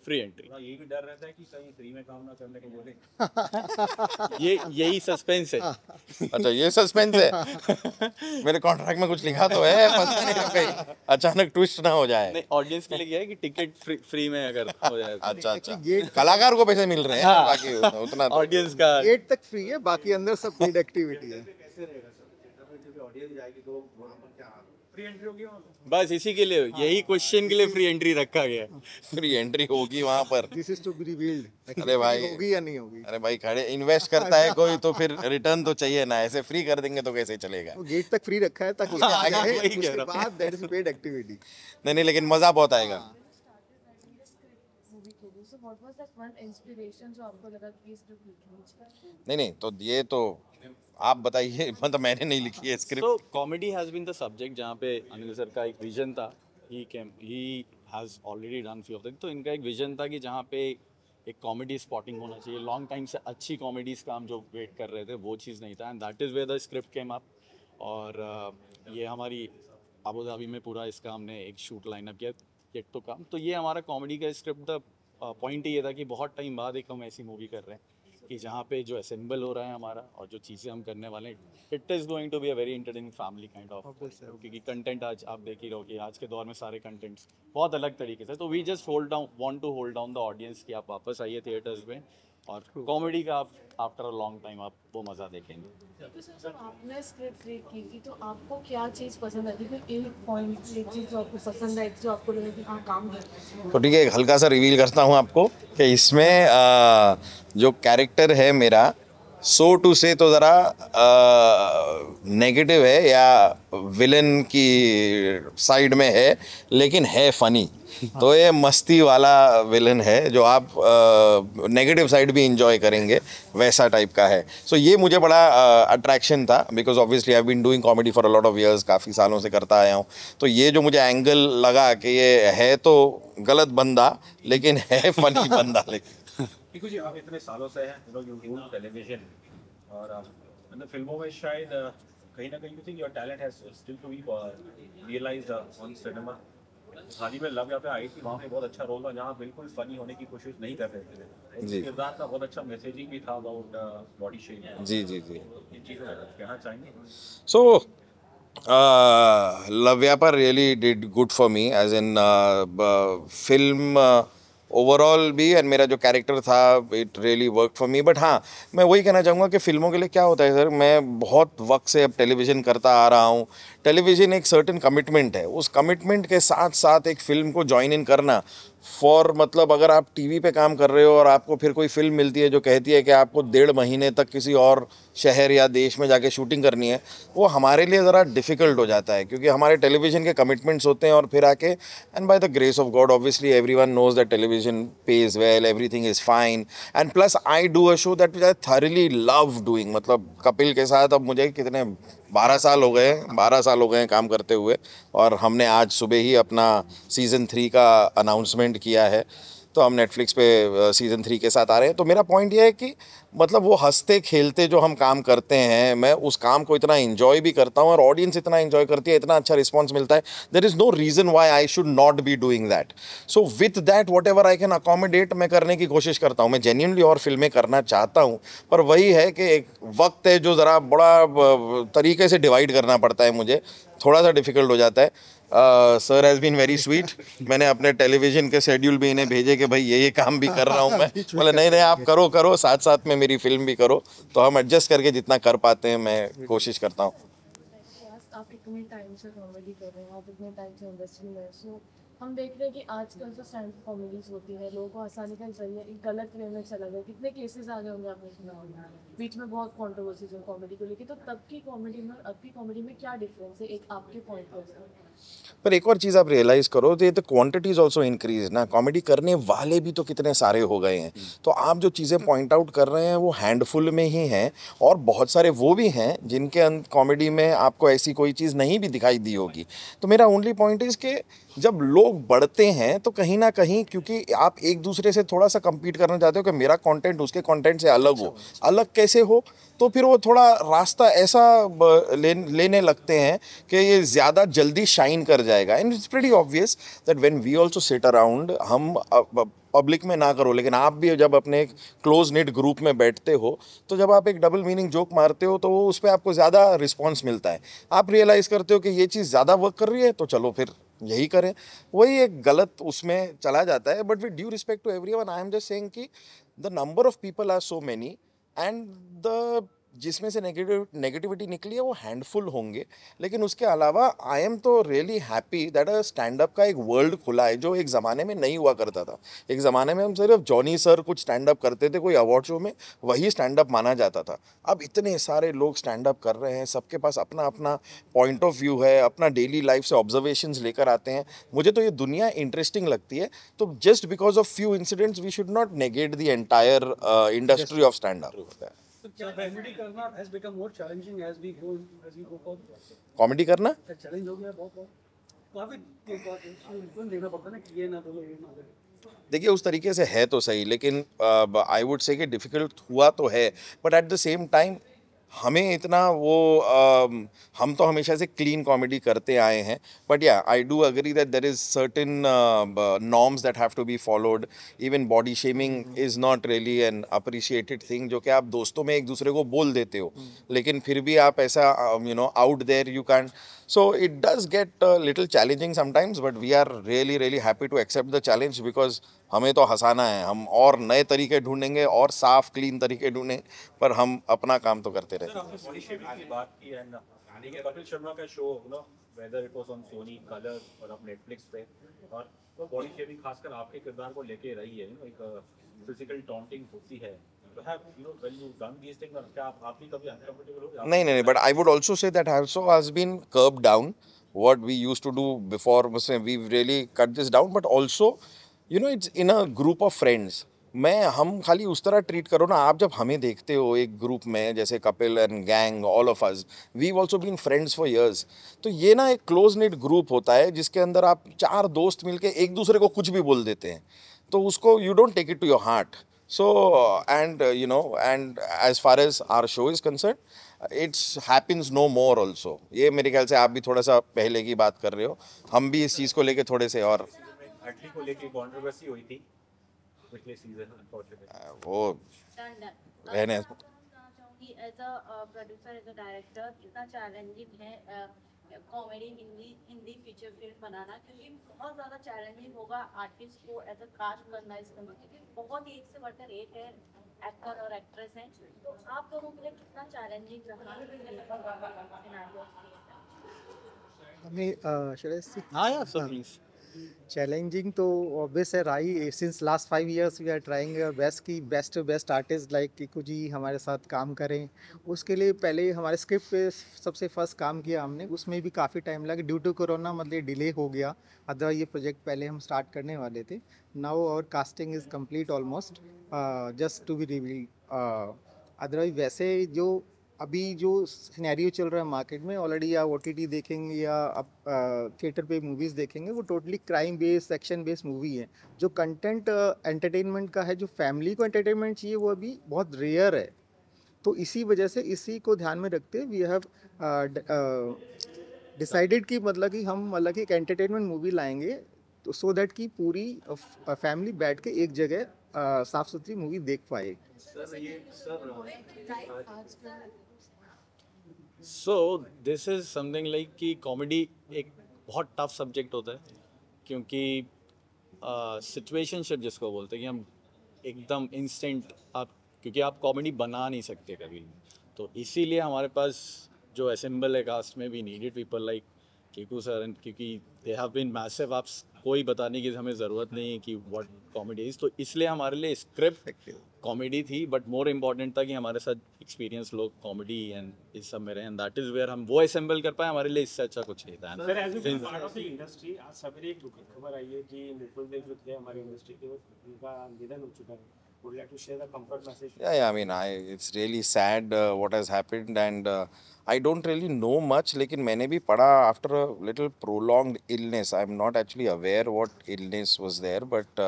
free entry. ये भी डर रहता है कि कहीं फ्री में काम ना करने को बोले. यही सस्पेंस है. अच्छा, ये सस्पेंस है. मेरे कॉन्ट्रैक्ट में कुछ लिखा तो है, पता नहीं कहीं अचानक ट्विस्ट ना हो जाए. नहीं, ऑडियंस के लिए क्या है कि टिकट फ्री में अगर हो जाए. अच्छा, कलाकार को पैसे मिल रहे हैं. हाँ, बाकी उतना ऑडियंस का गेट तक फ्री है, बाकी अंदर सब पेड एक्टिविटी है. फ्री एंट्री होगी वहाँ पे? बस इसी के लिए, यही क्वेश्चन के लिए फ्री एंट्री रखा गया है। फ्री एंट्री होगी वहाँ पर। This is to be revealed. अरे भाई होगी या नहीं होगी? अरे भाई खड़े इन्वेस्ट करता है कोई तो फिर रिटर्न तो चाहिए ना, ऐसे फ्री कर देंगे तो कैसे चलेगा। वो गेट तक फ्री रखा है ताकि हाँ, आगे वही कह उसके रहा हूँ। बाद दैट इज पेड एक्टिविटी। नहीं लेकिन मजा बहुत आएगा। So what was that one inspiration जो आपको लगा कि इस स्क्रिप्ट लिखनी? नहीं तो ये तो आप बताइए, मतलब मैंने नहीं लिखी है script. So comedy has been the subject जहाँ पे अनिल सर का एक विजन था। He has already done few of them। तो इनका एक विजन था कि जहाँ पे एक कॉमेडी स्पॉटिंग होना चाहिए। लॉन्ग टाइम से अच्छी कॉमेडीज का हम जो वेट कर रहे थे वो चीज़ नहीं था, and that is where the script came up. और ये हमारी अबू धाबी में पूरा इसका हमने एक शूट लाइनअप किया, येट टू कम। तो ये हमारा कॉमेडी का स्क्रिप्ट था। पॉइंट ये था कि बहुत टाइम बाद एक हम ऐसी मूवी कर रहे हैं कि जहाँ पे जो असेंबल हो रहा है हमारा और जो चीज़ें हम करने वाले हैं, it is going to be a very entertaining family kind of. क्योंकि कंटेंट आज आप देख ही रहो कि आज के दौर में सारे कंटेंट्स बहुत अलग तरीके से, तो we just want to hold down the audience कि आप वापस आइए थिएटर्स में और कॉमेडी का आप आफ्टर अ लॉन्ग टाइम आप वो मज़ा देखेंगे। तो सर जब आपने स्क्रिप्ट रीड की थी तो आपको क्या चीज़ पसंद आई थी? एक पॉइंट, एक चीज़ जो आपको पसंद आई थी जो आपको लगा कि हाँ काम है? तो ठीक है, एक हल्का सा रिवील करता हूँ आपको कि इसमें जो कैरेक्टर है मेरा, सो टू से तो ज़रा नेगेटिव है या विलन की साइड में है, लेकिन है फनी। तो ये मस्ती वाला विलन है जो आप नेगेटिव साइड भी इंजॉय करेंगे, वैसा टाइप का है। सो ये मुझे बड़ा अट्रैक्शन था, because obviously I have been doing comedy for a lot of years, काफ़ी सालों से करता आया हूँ। तो ये जो मुझे एंगल लगा कि ये है तो गलत बंदा लेकिन है फनी बंदा। लेकिन पीकू जी, आप इतने सालों से हैं, यू डू टेलीविजन और मतलब फिल्मों में शायद कहीं ना कहीं you think your talent has still to be realised on cinema. हाल ही में लव यहाँ पे आई थी, वहाँ पे बहुत अच्छा रोल था जहाँ बिल्कुल फनी होने की कोशिश नहीं कर रहे थे। जी। किरदार का बहुत अच्छा मैसेजिंग भी था अबाउट बॉडी शेप। जी। इन चीज़ों में कहना चाहेंगे? So, Love Vyapar really did good for me as in film overall भी, एंड मेरा जो कैरेक्टर था it really work for me. But हाँ, मैं वही कहना चाहूँगा कि फिल्मों के लिए क्या होता है सर, मैं बहुत वक्त से अब टेलीविज़न करता आ रहा हूँ। टेलीविज़न एक सर्टेन कमिटमेंट है, उस कमिटमेंट के साथ साथ एक फ़िल्म को ज्वाइन इन करना फॉर, मतलब अगर आप टीवी पे काम कर रहे हो और आपको फिर कोई फिल्म मिलती है जो कहती है कि आपको 1.5 महीने तक किसी और शहर या देश में जाके शूटिंग करनी है, वो हमारे लिए ज़रा डिफ़िकल्ट हो जाता है क्योंकि हमारे टेलीविज़न के कमिटमेंट्स होते हैं। और फिर आके, and by the grace of God obviously everyone knows that television pays well, everything is fine, and plus I do a show that I thoroughly love doing. मतलब कपिल के साथ अब मुझे कितने 12 साल हो गए हैं काम करते हुए, और हमने आज सुबह ही अपना सीज़न 3 का अनाउंसमेंट किया है। तो हम नेटफ्लिक्स पे सीज़न 3 के साथ आ रहे हैं। तो मेरा पॉइंट ये है कि मतलब वो हंसते खेलते जो हम काम करते हैं, मैं उस काम को इतना एंजॉय भी करता हूँ और ऑडियंस इतना एंजॉय करती है, इतना अच्छा रिस्पॉन्स मिलता है, there is no reason why I should not be doing that. So with that whatever I can accommodate मैं करने की कोशिश करता हूँ। मैं जेन्युइनली और फिल्में करना चाहता हूँ, पर वही है कि एक वक्त है जो ज़रा बड़ा तरीके से डिवाइड करना पड़ता है, मुझे थोड़ा सा डिफ़िकल्ट हो जाता है। Sir has been very sweet. मैंने अपने टेलीविज़न के शेड्यूल भी इन्हें भेजे कि भाई ये काम भी कर रहा हूँ मैं। बोले नहीं आप करो, साथ साथ में मेरी फिल्म भी करो। तो हम एडजस्ट करके जितना कर पाते हैं मैं कोशिश करता हूँ। आप इतने टाइम से कॉमेडी कर रहे हैं, आप इतने टाइम से इंडस्ट्री में, सो हम देख रहे हैं कि आजकल जो स्टैंड अप कॉमेडीज होती है, लोगों को हंसाने का जरिए एक गलत वे में चला गया। कितने केसेस आ गए होंगे आपने सुना होगा, बीच में बहुत कंट्रोवर्सीज है कॉमेडी को लेकर। तो तब की कॉमेडी में और अब की कॉमेडी में क्या डिफरेंस है, एक आपके पॉइंट ऑफ व्यू? पर एक और चीज़ आप रियलाइज़ करो तो ये तो क्वांटिटी इज़ ऑल्सो इंक्रीज ना, कॉमेडी करने वाले भी तो कितने सारे हो गए हैं। तो आप जो चीज़ें पॉइंट आउट कर रहे हैं वो हैंडफुल में ही हैं, और बहुत सारे वो भी हैं जिनके कॉमेडी में आपको ऐसी कोई चीज़ नहीं भी दिखाई दी होगी। तो मेरा ओनली पॉइंट इज़ कि जब लोग बढ़ते हैं तो कहीं ना कहीं, क्योंकि आप एक दूसरे से थोड़ा सा compete करना चाहते हो कि मेरा कंटेंट उसके कंटेंट से अलग हो, अलग कैसे हो, तो फिर वो थोड़ा रास्ता ऐसा लेने लगते हैं कि ये ज़्यादा जल्दी शाइन कर जाएगा। And it's pretty obvious that when we also sit around, हम पब्लिक में ना करो लेकिन आप भी जब अपने एक क्लोज निट ग्रुप में बैठते हो, तो जब आप एक डबल मीनिंग जोक मारते हो तो वो उस पर आपको ज़्यादा रिस्पॉन्स मिलता है। आप रियलाइज़ करते हो कि ये चीज़ ज़्यादा वर्क कर रही है तो चलो फिर यही करें। वही एक गलत उसमें चला जाता है। But with due respect to everyone, I am just saying कि the number of people are so many and the जिसमें से नेगेटिविटी निकली है वो हैंडफुल होंगे, लेकिन उसके अलावा आई एम तो really happy that a stand up का एक वर्ल्ड खुला है जो एक ज़माने में नहीं हुआ करता था। एक ज़माने में हम सिर्फ जॉनी सर कुछ स्टैंड अप करते थे कोई अवार्ड शो में, वही स्टैंड अप माना जाता था। अब इतने सारे लोग स्टैंड अप कर रहे हैं, सबके पास अपना अपना पॉइंट ऑफ व्यू है, अपना डेली लाइफ से ऑब्जर्वेशंस लेकर आते हैं। मुझे तो ये दुनिया इंटरेस्टिंग लगती है। तो just because of few incidents we should not negate the entire industry of stand up. So comedy करना has become more challenging as we go forward. Comedy करना चैलेंज हो गया बहुत काफी देखना पड़ता है ना कि ये ना बोलो ये ना बोलो। देखिए उस तरीके से है तो सही, लेकिन आई वुड से कि डिफ़िकल्ट हुआ तो है, but at the same time हमें इतना वो हम तो हमेशा से क्लीन कॉमेडी करते आए हैं, but yeah I do agree that there is certain norms that have to be followed. Even body shaming is not really an appreciated thing, जो कि आप दोस्तों में एक दूसरे को बोल देते हो, लेकिन फिर भी आप ऐसा out there you can, so it does get little challenging sometimes, but we are really really happy to accept the challenge because हमें तो हंसाना है। हम और नए तरीके ढूंढेंगे और साफ क्लीन तरीके ढूंढेंगे, पर हम अपना काम तो करते रहेंगे। बॉडी शेमिंग की बात की है ना, देखिए कपिल शर्मा का show whether it was on Sony colours और अब नेटफ्लिक्स पे, और वो बॉडी शेमिंग खासकर आपके किरदार को लेके रही है, एक फिजिकल टॉन्टिंग होती है। When you done these things, क्या आप भी कभी अनकंफर्टेबल हो? नहीं, but I would also say that also has been curbed down what we used to do before. We've really cut this down, but also it's in a group of friends. हम खाली उस तरह treat करो ना, आप जब हमें देखते हो एक ग्रुप में जैसे Kapil and gang, all of us we also been friends for years, तो ये ना एक क्लोज निट ग्रुप होता है जिसके अंदर आप 4 दोस्त मिलके एक दूसरे को कुछ भी बोल देते हैं, तो उसको you don't take it to your heart. So, and as far as our show is concerned, it happens no more also. ये मेरे ख्याल से आप भी थोड़ा सा पहले की बात कर रहे हो, हम भी इस चीज़ को लेके थोड़े से और एटली को लेके कंट्रोवर्सी हुई थी पिछले सीजन, अनफॉर्चुनेटली वो रहने as a producer, as a director कितना चैलेंजिंग है कॉमेडी हिंदी फीचर फिल्म बनाना, क्योंकि बहुत ज़्यादा चैलेंजिंग होगा आर्टिस्ट को एज अ कास्ट करना इस फिल्म, क्योंकि बहुत ही एक से बढ़कर एक है एक्टर और एक्ट्रेस हैं। तो आप दोनों के लिए कितना चैलेंजिंग रहा? चैलेंजिंग तो ऑब्वियस है रही। Since last 5 years we are trying best की best artist like Kiku ji हमारे साथ काम करें। उसके लिए पहले हमारे स्क्रिप्ट पे सबसे फर्स्ट काम किया हमने, उसमें भी काफ़ी टाइम लगा ड्यू टू कोरोना, मतलब डिले हो गया, अदरवाइज ये प्रोजेक्ट पहले हम स्टार्ट करने वाले थे। नाउ और casting is complete almost, just to be reveal. Otherwise वैसे जो अभी जो सिनेरियो चल रहा है मार्केट में, ऑलरेडी या OTT देखेंगे या आप थिएटर पे मूवीज़ देखेंगे, वो totally crime based action based movie है। जो कंटेंट एंटरटेनमेंट का है, जो फैमिली को एंटरटेनमेंट चाहिए, वो अभी बहुत रेयर है। तो इसी वजह से इसी को ध्यान में रखते वी हैव डिसाइडेड कि मतलब कि हम मतलब कि एक एंटरटेनमेंट मूवी लाएंगे, तो सो दैट कि पूरी फैमिली बैठ के एक जगह साफ़ सुथरी मूवी देख पाए। So this is something like कि कॉमेडी एक बहुत टफ सब्जेक्ट होता है, क्योंकि सिचुएशनशिप जिसको बोलते हैं कि हम एकदम इंस्टेंट क्योंकि आप कॉमेडी बना नहीं सकते कभी, तो इसीलिए हमारे पास जो असेंबल है कास्ट में, we needed people like Kiku sir, and क्योंकि दे हैव बीन मैसिव, आप कोई बताने की हमें ज़रूरत नहीं है कि व्हाट कॉमेडी इज़, तो इसलिए हमारे लिए स्क्रिप्ट कॉमेडी थी, बट मोर इम्पॉर्टेंट था कि हमारे साथ एक्सपीरियंस लोग कॉमेडी एंड इस सब में रहे, एंड दैट इज़ वेयर हम वो असेंबल कर पाए। हमारे लिए इससे अच्छा कुछ नहीं था। Sir as a part of the industry, आज सवेरे एक दुखद खबर आई है कि निपुल देव जो थे हमारी इंडस्ट्री के, उनका निधन हो चुका है। Would you like to share the comfort message? Yeah, I mean, it's really sad what has happened, and I don't really know much, लेकिन मैंने भी पढ़ा after a little prolonged illness. I'm not actually aware what illness was there, but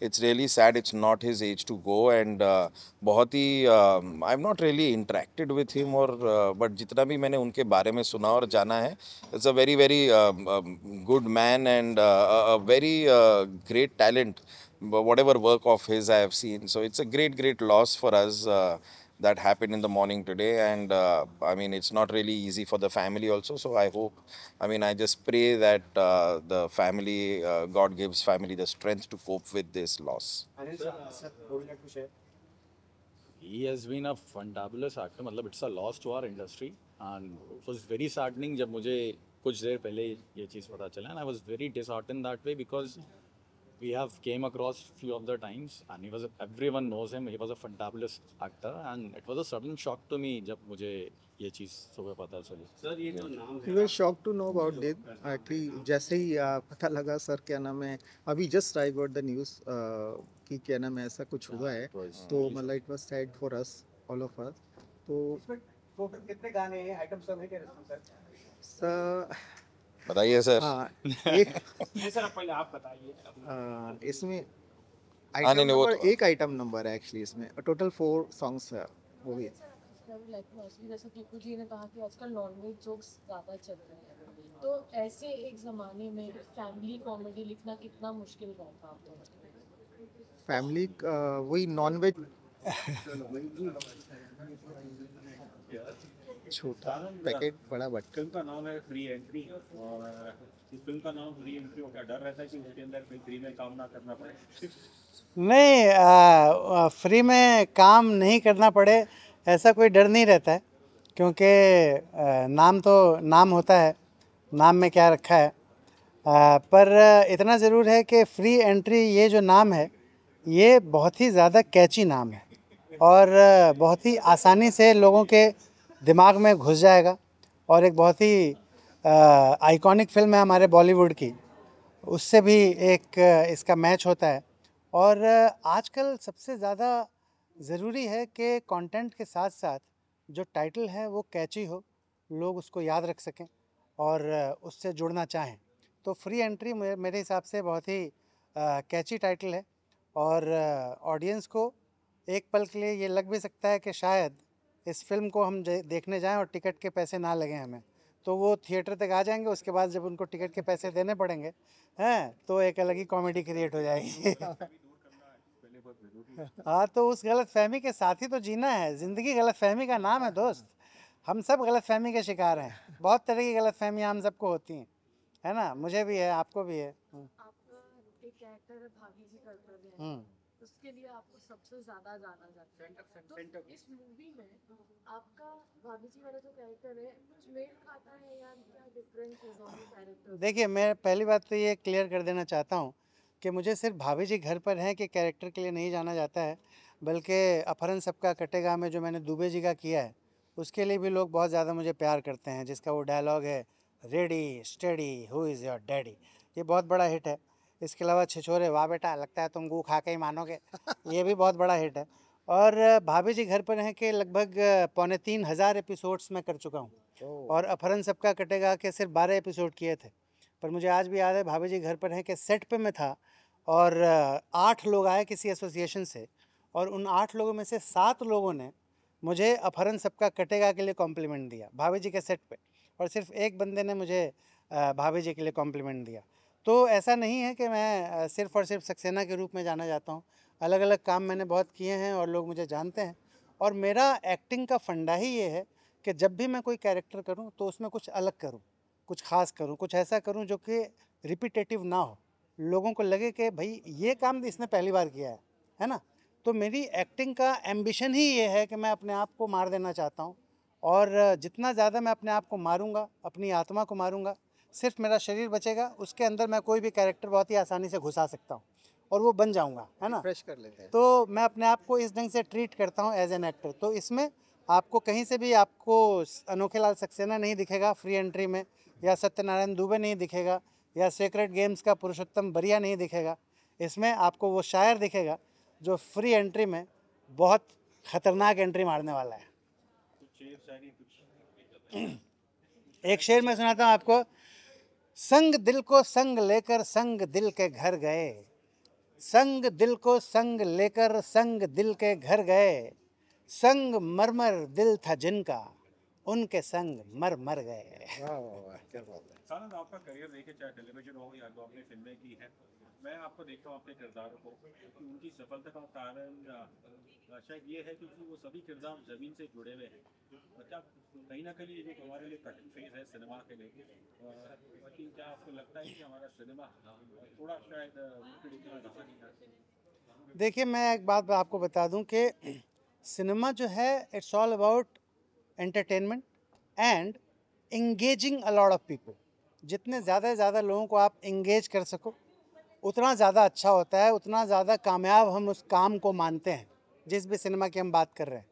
it's really sad. It's not his age to go, and बहुत ही I've not really interacted with him, or but जितना भी मैंने उनके बारे में सुना और जाना है, it's a very very good man and a very great talent. Whatever work of his I have seen, so it's a great loss for us that happened in the morning today, and I mean it's not really easy for the family also, so I just pray that the family, God gives family the strength to cope with this loss. Sir, would you like to share? He has been a fantabulous actor. मतलब it's a loss to our industry, and it was very saddening जब मुझे कुछ देर पहले ये चीज़ पता चला, and I was very disheartened that way because we have came across few of the times, and he was everyone knows him. He was a fantabulous actor, and it was a sudden shock to me जब मुझे ये चीज़ सुबह पता चली. Sir ये जो नाम We were shocked to know about it. Actually, जैसे ही पता लगा सर क्या नाम है, अभी just I got the news कि क्या नाम है ऐसा कुछ हुआ है, तो मतलब it was sad for us, all of us. तो इसमें टोटल कितने गाने हैं, आइटम सॉन्ग है क्या इसमें सर? सर बताइए सर। हाँ एक नहीं सर पहले आप बताइए। इसमें नहीं, आइटम नहीं, वो नंबर तो- एक आइटम नंबर है एक्चुअली इसमें टोटल 4 सॉन्ग्स है वो भी। जैसे टीकू जी ने कहा कि आजकल नॉनवेज जोक्स ज़्यादा चल रहे हैं, तो ऐसे एक ज़माने में फैमिली कॉमेडी लिखना कितना मुश्किल रहता आप लोगों फैमिली वही नॉनवेज छोटा पैकेट बड़ा बट फिल्म का नाम है फ्री एंट्री, और इस फिल्म का नाम फ्री एंट्री हो क्या डर रहता है कि उसके अंदर कोई फ्री में काम ना करना पड़े? नहीं, फ्री में काम नहीं करना पड़े ऐसा कोई डर नहीं रहता है, क्योंकि नाम तो नाम होता है, नाम में क्या रखा है। पर इतना ज़रूर है कि फ्री एंट्री ये जो नाम है ये बहुत ही ज़्यादा कैची नाम है और बहुत ही आसानी से लोगों के दिमाग में घुस जाएगा, और एक बहुत ही आइकॉनिक फिल्म है हमारे बॉलीवुड की, उससे भी एक इसका मैच होता है। और आजकल सबसे ज़्यादा ज़रूरी है कि कंटेंट के साथ साथ जो टाइटल है वो कैची हो, लोग उसको याद रख सकें और उससे जुड़ना चाहें। तो फ्री एंट्री मेरे हिसाब से बहुत ही कैची टाइटल है, और ऑडियंस को एक पल के लिए ये लग भी सकता है कि शायद इस फिल्म को हम देखने जाएं और टिकट के पैसे ना लगें हमें, तो वो थिएटर तक आ जाएंगे, उसके बाद जब उनको टिकट के पैसे देने पड़ेंगे हैं तो एक अलग ही कॉमेडी क्रिएट हो जाएगी। हाँ, तो उस गलत फहमी के साथ ही तो जीना है, ज़िंदगी गलत फहमी का नाम है दोस्त। हम सब गलत फहमी के शिकार हैं, बहुत तरह की गलत फहमियाँ हम सबको होती हैं, है ना, मुझे भी है, आपको भी है। आपका एक कैरेक्टर भाभी जी करते हैं, उसके लिए आपको सबसे ज़्यादा जाना जाता है, तो इस मूवी में आपका भाभी जी वाला जो कैरेक्टर है कुछ मेल खाता है या क्या डिफरेंस है दोनों कैरेक्टर? देखिए, मैं पहली बात तो ये क्लियर कर देना चाहता हूँ कि मुझे सिर्फ भाभी जी घर पर हैं कि कैरेक्टर के लिए नहीं जाना जाता है, बल्कि अपहरण सबका कटेगा में जो मैंने दुबे जी का किया है उसके लिए भी लोग बहुत ज़्यादा मुझे प्यार करते हैं, जिसका वो डायलॉग है ready steady who is your daddy, ये बहुत बड़ा हिट है। इसके अलावा छिछोरे वाह बेटा लगता है तुम गू खा के ही मानोगे, ये भी बहुत बड़ा हिट है। और भाभी जी घर पर हैं कि लगभग 3,500 एपिसोड्स मैं कर चुका हूँ, और अपहरण सबका कटेगा के सिर्फ 12 एपिसोड किए थे। पर मुझे आज भी याद है भाभी जी घर पर हैं कि सेट पे मैं था और 8 लोग आए किसी एसोसिएशन से, और उन 8 लोगों में से 7 लोगों ने मुझे अपहरण सबका कटेगा के लिए कॉम्प्लीमेंट दिया भाभी जी के सेट पे, और सिर्फ एक बंदे ने मुझे भाभी जी के लिए कॉम्प्लीमेंट दिया। तो ऐसा नहीं है कि मैं सिर्फ़ और सिर्फ सक्सेना के रूप में जाना जाता हूँ, अलग अलग काम मैंने बहुत किए हैं और लोग मुझे जानते हैं। और मेरा एक्टिंग का फंडा ही ये है कि जब भी मैं कोई कैरेक्टर करूँ तो उसमें कुछ अलग करूँ, कुछ ख़ास करूँ, कुछ ऐसा करूँ जो कि रिपीटेटिव ना हो, लोगों को लगे कि भाई ये काम इसने पहली बार किया है ना। तो मेरी एक्टिंग का एम्बिशन ही ये है कि मैं अपने आप को मार देना चाहता हूँ, और जितना ज़्यादा मैं अपने आप को मारूँगा, अपनी आत्मा को मारूँगा, सिर्फ मेरा शरीर बचेगा, उसके अंदर मैं कोई भी कैरेक्टर बहुत ही आसानी से घुसा सकता हूँ और वो बन जाऊँगा, है ना। फ्रेश कर लेते हैं। तो मैं अपने आप को इस ढंग से ट्रीट करता हूँ एज एन एक्टर। तो इसमें आपको कहीं से भी आपको अनोखे लाल सक्सेना नहीं दिखेगा फ्री एंट्री में, या सत्यनारायण दुबे नहीं दिखेगा, या सेक्रेट गेम्स का पुरुषोत्तम बरिया नहीं दिखेगा। इसमें आपको वो शायर दिखेगा जो फ्री एंट्री में बहुत ख़तरनाक एंट्री मारने वाला है। एक शेर मैं सुनाता हूँ आपको। संग दिल को संग लेकर संग दिल के घर गए, संग दिल को संग लेकर संग दिल के घर गए, संग मरमर दिल था जिनका उनके संग मर मर गए। वाह वाह वाह, क्या बात है। सानंद, आपका करियर देखे चाहे टेलीविजन हो या तो आपने फिल्में की हैं, मैं आपको देखता हूँ आपके किरदारों को कि उनकी सफलता का कारण शायद ये है क्योंकि वो सभी किरदार ज़मीन से जुड़े हुए हैं। मतलब कहीं ना कहीं ये हमारे लिए कठिन फेज है सिनेमा के लिए, लेकिन क्या आपको लगता है कि हमारा सिनेमा थोड़ा शायद देखिए, मैं एक बात आपको बता दूं कि सिनेमा जो है it's all about entertainment and engaging a lot of people. जितने ज़्यादा से ज़्यादा लोगों को आप एंगेज कर सको उतना ज़्यादा अच्छा होता है, उतना ज़्यादा कामयाब हम उस काम को मानते हैं जिस भी सिनेमा की हम बात कर रहे हैं।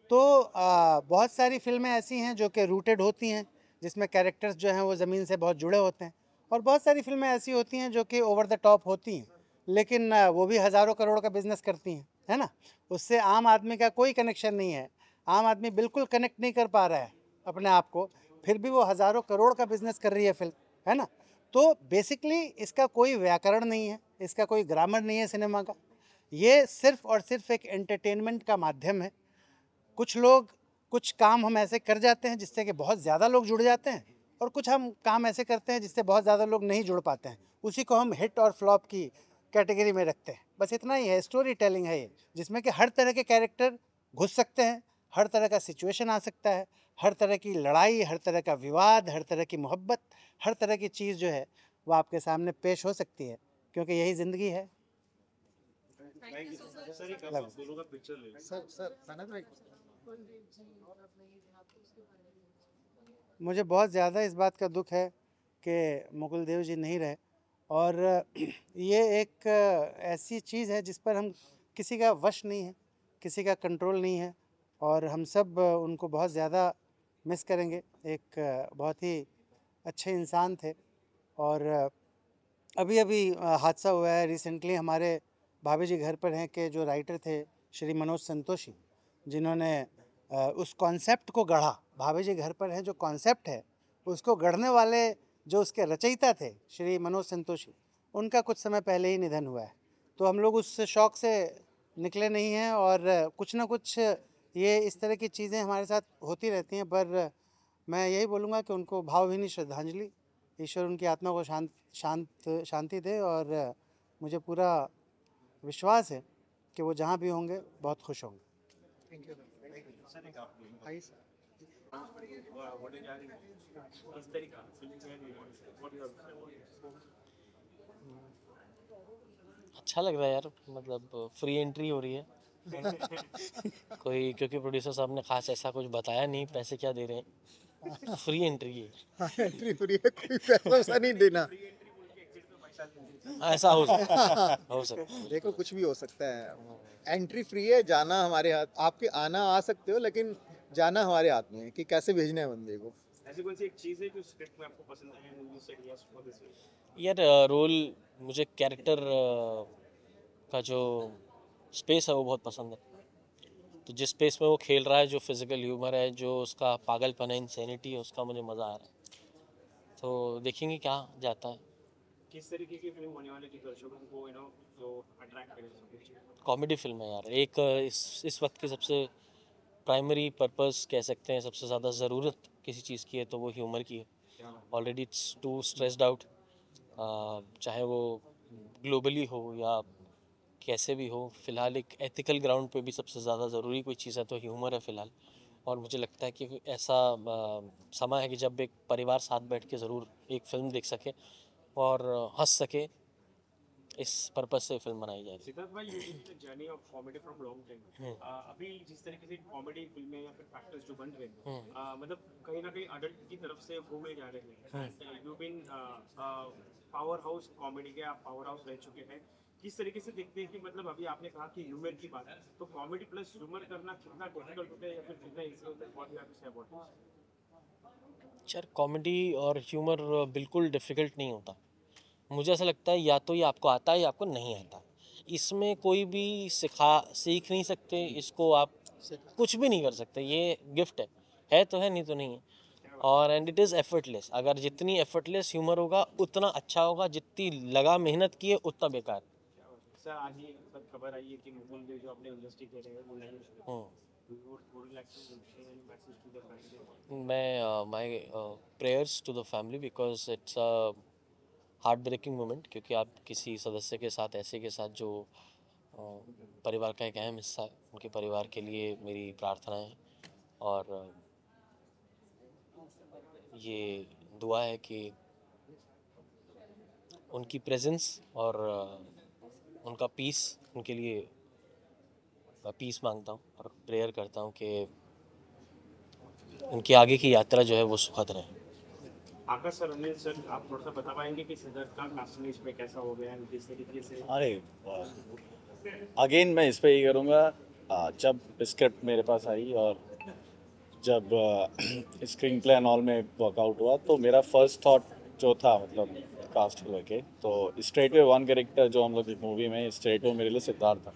तो बहुत सारी फिल्में ऐसी हैं जो कि रूटेड होती हैं, जिसमें कैरेक्टर्स जो हैं वो ज़मीन से बहुत जुड़े होते हैं, और बहुत सारी फिल्में ऐसी होती हैं जो कि ओवर द टॉप होती हैं, लेकिन वो भी हज़ारों करोड़ का बिजनेस करती हैं, है ना। उससे आम आदमी का कोई कनेक्शन नहीं है, आम आदमी बिल्कुल कनेक्ट नहीं कर पा रहा है अपने आप को, फिर भी वो हज़ारों करोड़ का बिजनेस कर रही है फिल्म, है ना। तो बेसिकली इसका कोई व्याकरण नहीं है, इसका कोई ग्रामर नहीं है सिनेमा का, ये सिर्फ और सिर्फ एक एंटरटेनमेंट का माध्यम है। कुछ लोग कुछ काम हम ऐसे कर जाते हैं जिससे कि बहुत ज़्यादा लोग जुड़ जाते हैं, और कुछ हम काम ऐसे करते हैं जिससे बहुत ज़्यादा लोग नहीं जुड़ पाते हैं, उसी को हम हिट और फ्लॉप की कैटेगरी में रखते हैं। बस इतना ही है, स्टोरी टेलिंग है ये, जिसमें कि हर तरह के कैरेक्टर घुस सकते हैं, हर तरह का सिचुएशन आ सकता है, हर तरह की लड़ाई, हर तरह का विवाद, हर तरह की मोहब्बत, हर तरह की चीज़ जो है वो आपके सामने पेश हो सकती है, क्योंकि यही ज़िंदगी है। मुझे बहुत ज़्यादा इस बात का दुख है कि मुकुल देव जी नहीं रहे, और ये एक ऐसी चीज़ है जिस पर हम किसी का वश नहीं है, किसी का कंट्रोल नहीं है, और हम सब उनको बहुत ज़्यादा मिस करेंगे। एक बहुत ही अच्छे इंसान थे, और अभी अभी हादसा हुआ है रिसेंटली, हमारे भाभी जी घर पर हैं कि जो राइटर थे श्री मनोज संतोषी, जिन्होंने उस कॉन्सेप्ट को गढ़ा, भाभी जी घर पर हैं जो कॉन्सेप्ट है उसको गढ़ने वाले जो उसके रचयिता थे श्री मनोज संतोषी, उनका कुछ समय पहले ही निधन हुआ है। तो हम लोग उस शौक़ से निकले नहीं हैं, और कुछ ना कुछ ये इस तरह की चीज़ें हमारे साथ होती रहती हैं, पर मैं यही बोलूँगा कि उनको भावभीनी श्रद्धांजलि, ईश्वर उनकी आत्मा को शांति दे, और मुझे पूरा विश्वास है कि वो जहाँ भी होंगे बहुत खुश होंगे। Thank you. अच्छा लग रहा है यार, मतलब फ्री एंट्री हो रही है। कोई, क्योंकि प्रोड्यूसर साहब ने खास ऐसा कुछ बताया नहीं पैसे क्या दे रहे हैं, फ्री एंट्री है। हाँ, एंट्री फ्री है, कोई पैसा नहीं देना। ऐसा हो सकता है। देखो कुछ भी हो सकता है, एंट्री फ्री है, जाना हमारे हाथ, आपके आना आ सकते हो लेकिन जाना हमारे हाथ में है कि कैसे भेजना है बंदे को। ऐसी कौन सी एक चीज है जो स्क्रिप्ट में आपको पसंद आई है, you said yes for this? यार रोल, मुझे कैरेक्टर का जो स्पेस है वो बहुत पसंद है। तो जिस स्पेस में वो खेल रहा है, जो फिजिकल ह्यूमर है, जो उसका पागलपन है, इंसेनिटी है, उसका मुझे मज़ा आ रहा है। तो देखेंगे क्या जाता है। किस तरीके की फिल्म होने वाली थी दर्शकों को, जो अट्रैक्ट करे? कॉमेडी फिल्म है यार। एक इस वक्त की सबसे प्राइमरी पर्पस कह सकते हैं, सबसे ज़्यादा ज़रूरत किसी चीज़ की है तो वो ह्यूमर की है। Already it's too stressed out, चाहे वो ग्लोबली हो या कैसे भी हो। फ़िलहाल एक एथिकल ग्राउंड पे भी सबसे ज़्यादा ज़रूरी कोई चीज़ है तो ह्यूमर है फ़िलहाल। और मुझे लगता है कि ऐसा समय है कि जब एक परिवार साथ बैठ के ज़रूर एक फ़िल्म देख सके और हंस सके, इस पर्पस से फिल्म बनाई जाएगी। सिद्धार्थ भाई, you the journey of comedy from long time. अभी जिस तरीके से कॉमेडी फिल्में या फिर फैक्टर्स जो बन रहे हैं, मतलब कहीं ना कहीं अडल्ट की तरफ से घूमे जा रहे हैं। You been power house comedy के, आप पावर हाउस रह चुके हैं। किस तरीके से देखते हैं कि मतलब अभी आपने कहा कि ह्यूमर की बात है, तो कॉमेडी प्लस ह्यूमर करना कितना डिफिकल्ट होता है या फिर कितना इजी होता है? What you have to say about this? यार कॉमेडी और ह्यूमर बिल्कुल डिफ़िकल्ट नहीं होता। मुझे ऐसा लगता है या तो ये आपको आता है या आपको नहीं आता। इसमें कोई भी सीख नहीं सकते, इसको आप कुछ भी नहीं कर सकते। ये गिफ्ट है तो है, नहीं तो नहीं है। और एंड इट इज़ एफर्टलेस। अगर जितनी एफर्टलेस ह्यूमर होगा उतना अच्छा होगा, जितनी लगा मेहनत की है उतना बेकार। सर आज ये खबर आई है कि मुकुल देव जो अपने इंडस्ट्री के रहे हैं वो नहीं मैं my prayers to the family, because it's a heartbreaking moment. क्योंकि आप किसी सदस्य के साथ, ऐसे के साथ जो परिवार का एक अहम हिस्सा है, उनके परिवार के लिए मेरी प्रार्थनाएं हैं। और ये दुआ है कि उनकी प्रेजेंस और उनका पीस उनके लिए पीस मांगता हूँ और प्रेयर करता हूँ कि उनकी आगे की यात्रा जो है वो सुखद रहे। आकाश सर, अनिल सर, आप थोड़ा सा बता पाएंगे कि सिद्धार्थ का कास्टिंग इसमें कैसा हो गया है, किस तरीके से? अरे अगेन मैं इस पे ही करूँगा, जब स्क्रिप्ट मेरे पास आई और जब स्क्रीन प्ले एंड ऑल में वर्कआउट हुआ तो मेरा फर्स्ट थॉट जो था मतलब कास्ट को लेके, तो स्ट्रेट वे वन कैरेक्टर जो हम लोग इस मूवी में स्ट्रेट वे मेरे लिए सिद्धार्थ था,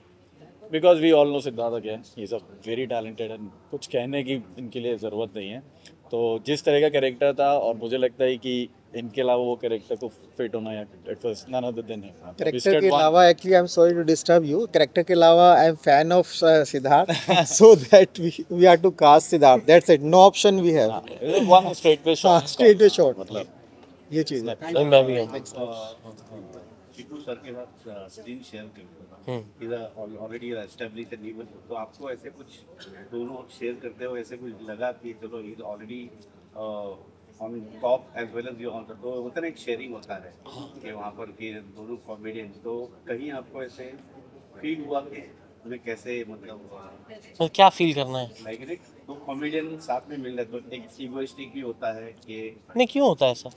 because we all know Siddharth again he is a very talented and कुछ कहने की इनके लिए ज़रूरत नहीं है। तो जिस तरह का कैरेक्टर था और मुझे लगता है कि इनके अलावा वो कैरेक्टर को फिट होना है, it was none other than him. Character के अलावा actually I am sorry to disturb you, character के अलावा I am fan of Siddharth, so that we are to cast Siddharth, that's it, no option we have, one straight way shot, straight way shot, मतलब ये चीज है। मैं भी chikoo sir के साथ स्क्रीन शेयर करते हैं, इधर ऑलरेडी एस्टैब्लिश्ड एंड इवन, तो आपको ऐसे कुछ दोनों शेयर करते हो ऐसे कुछ लगा कि चलो he is already on top as well as you on, तो होता है एक शेयरिंग होता है कि वहाँ पर कि दोनों कॉमेडियंस, तो कहीं आपको ऐसे फील हुआ कि उन्हें कैसे मतलब तो क्या फील करना है? लाइक तो कॉमेडियन साथ में मिल रहे तो एक इगोइस्टिक भी होता है कि नहीं, क्यों होता है ऐसा?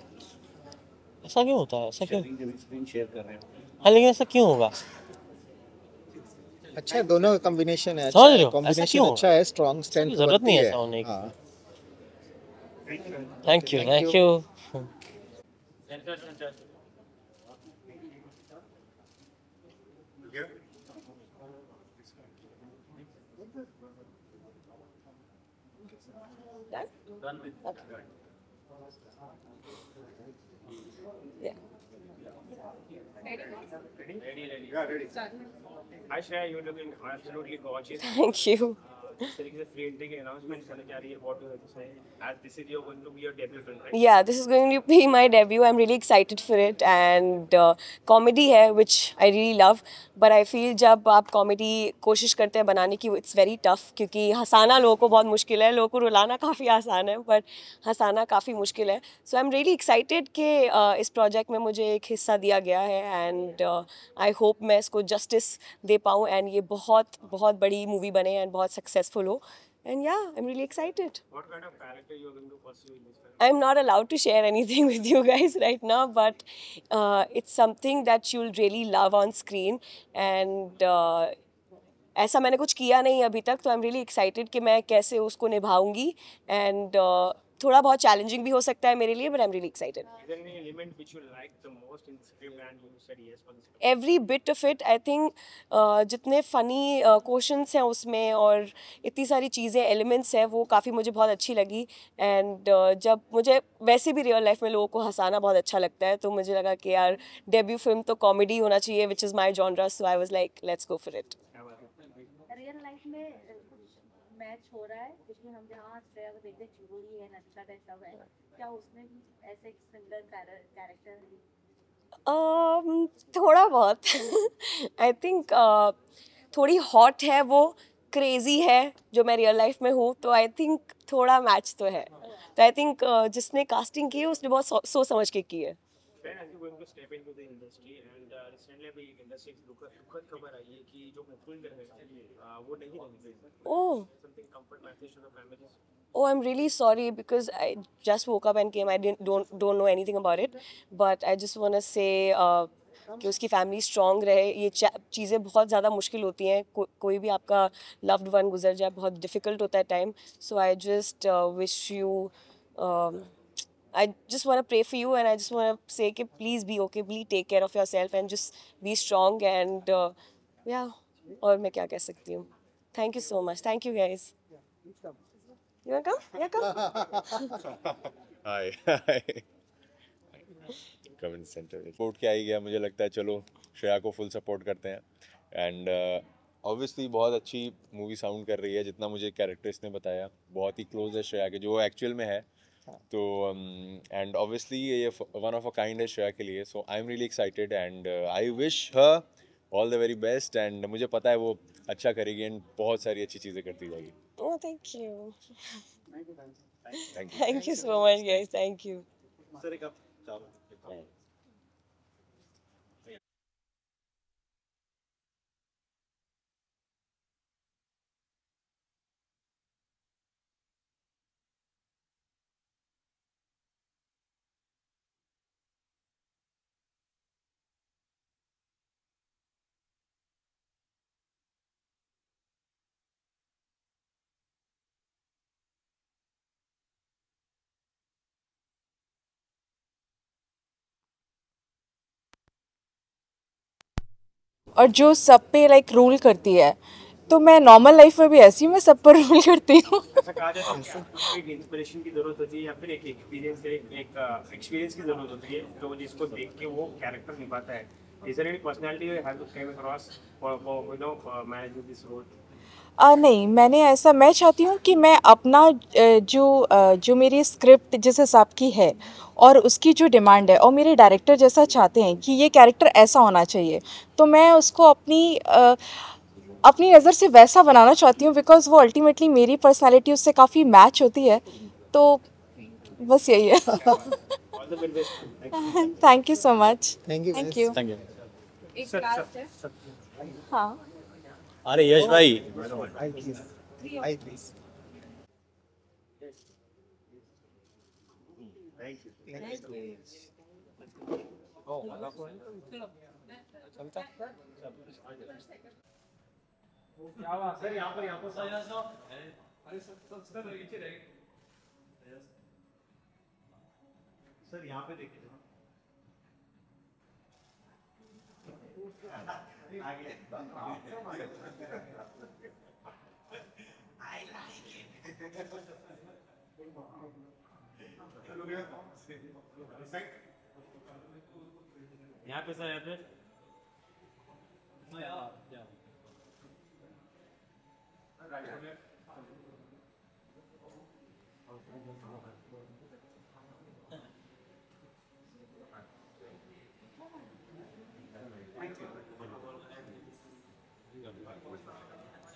ऐसा क्यों होता है? ऐसा क्यों? स्क्रीन शेयर कर रहे हो, हाँ लेकिन ऐसा क्यों होगा? अच्छा है, दोनों का कॉम्बिनेशन है, समझ रहे हो? ऐसा कॉम्बिनेशन क्यों? अच्छा है, स्ट्रांग स्ट्रेंथ जरूरत नहीं है ऐसा होने की। हाँ। Thank you, thank you. Done? Okay. Yeah. Ready. Hi Shreya, you're looking absolutely gorgeous. Thank you. इस तरीके से फ्री एंट्री की अनाउंसमेंट करने जा रही है, व्हाट डू यू से, as this is going to be your debut film, right? Yeah, this is going to be my debut. I'm really excited for it, and comedy है, which I really love. But I feel जब आप comedy कोशिश करते हैं बनाने की, it's very tough, क्योंकि हंसाना लोगों को बहुत मुश्किल है, लोगों को रुलाना काफ़ी आसान है, but हंसाना काफ़ी मुश्किल है. So I'm really excited कि इस project में मुझे एक हिस्सा दिया गया है, and I hope मैं इसको justice दे पाऊँ, and ये बहुत बहुत बड़ी movie बने and बहुत successful हो. And yeah, I'm really excited. What kind of character you are going to pursue in this film? I'm not allowed to share anything with you guys right now, but it's something that you'll really love on screen. And ऐसा मैंने कुछ किया नहीं अभी तक, तो I'm really excited कि मैं कैसे उसको निभाऊंगी. And थोड़ा बहुत challenging भी हो सकता है मेरे लिए, but I'm really excited. Is there any element which you like the most in the script and you said yes for the script? Every bit of it, I think जितने funny questions हैं उसमें और इतनी सारी चीज़ें elements हैं, वो काफ़ी मुझे बहुत अच्छी लगी. And जब मुझे वैसे भी real life में लोगों को हंसाना बहुत अच्छा लगता है, तो मुझे लगा कि यार debut film तो comedy होना चाहिए, which is my genre, so I was like, let's go for it. Real life में कुछ मैच हो रहा है जिसमें हम जहाँ श्रेया को देखते चुगली है, नचिका टाइप सब है, क्या उसमें भी ऐसे एक सिमिलर कैरेक्टर है? थोड़ा बहुत आई थिंक थोड़ी हॉट है वो, क्रेजी है जो मैं रियल लाइफ में हूँ, तो आई थिंक थोड़ा मैच तो है. तो आई थिंक जिसने कास्टिंग की है उसने बहुत सोच समझ के की है. When are you going to step into the industry and recently अभी इंडस्ट्री की दुखद खबर आई है कि जो मुकुल है वो नहीं रहेंगे. Oh. Something comfort message to the families. Oh, I'm really sorry because I just woke up and came. I don't know anything about it, but I just want to say कि उसकी फैमिली स्ट्रॉन्ग रहे. ये चीज़ें बहुत ज़्यादा मुश्किल होती हैं, कोई भी आपका लव्ड वन गुजर जाए, बहुत डिफ़िकल्ट होता है time. So I just wish you, I just want to pray for you, and I just want to say कि please be okay, please take care of yourself and just be strong, and yeah, और मैं क्या कह सकती हूँ. Thank you so much. Thank you guys. You wanna come? Yeah, come. Hi. Comment centre support क्या ही गया, मुझे लगता है चलो श्रेया को फुल सपोर्ट करते हैं. एंड ऑब्वियसली बहुत अच्छी मूवी साउंड कर रही है, जितना मुझे कैरेक्टर इसने बताया बहुत ही क्लोज है श्रेया के, जो एक्चुअल में है. तो एंड ऑब्वियसली ये वन ऑफ अ काइंड है श्रेया के लिए. So I am really excited and I wish her all the very best. And मुझे पता है वो अच्छा करेगी एंड बहुत सारी अच्छी चीज़ें करती जाएगी. Oh, thank you. Thank you. Thank you so much, guys. Thank you. Sir एक आप और जो सब पे लाइक रूल करती है, तो मैं नॉर्मल लाइफ में भी ऐसी मैं सब पर रूल करती हूँ। ऐसा कहा जाता है कि एक इंस्पिरेशन की जरूरत होती है या फिर एक एक्सपीरियंस एक्सपीरियंस की जरूरत होती है, तो जिसको देख के वो कैरेक्टर निभाता है। Is there any personality you have to come across for you know managing this role? नहीं, मैंने ऐसा, मैं चाहती हूँ कि मैं अपना जो मेरी स्क्रिप्ट जिस हिसाब की है और उसकी जो डिमांड है और मेरे डायरेक्टर जैसा चाहते हैं कि ये कैरेक्टर ऐसा होना चाहिए, तो मैं उसको अपनी नज़र से वैसा बनाना चाहती हूँ, बिकॉज वो अल्टीमेटली मेरी पर्सनालिटी उससे काफ़ी मैच होती है। तो बस यही है। Thank you so much. Thank you. Thank you. एक लास्ट है। हाँ, अरे यश भाई, आई प्लीज। क्या बात सर, यहाँ पर अरे सर नीचे रहे सर, यहाँ पे देखिए यहाँ पे सर, यहाँ पे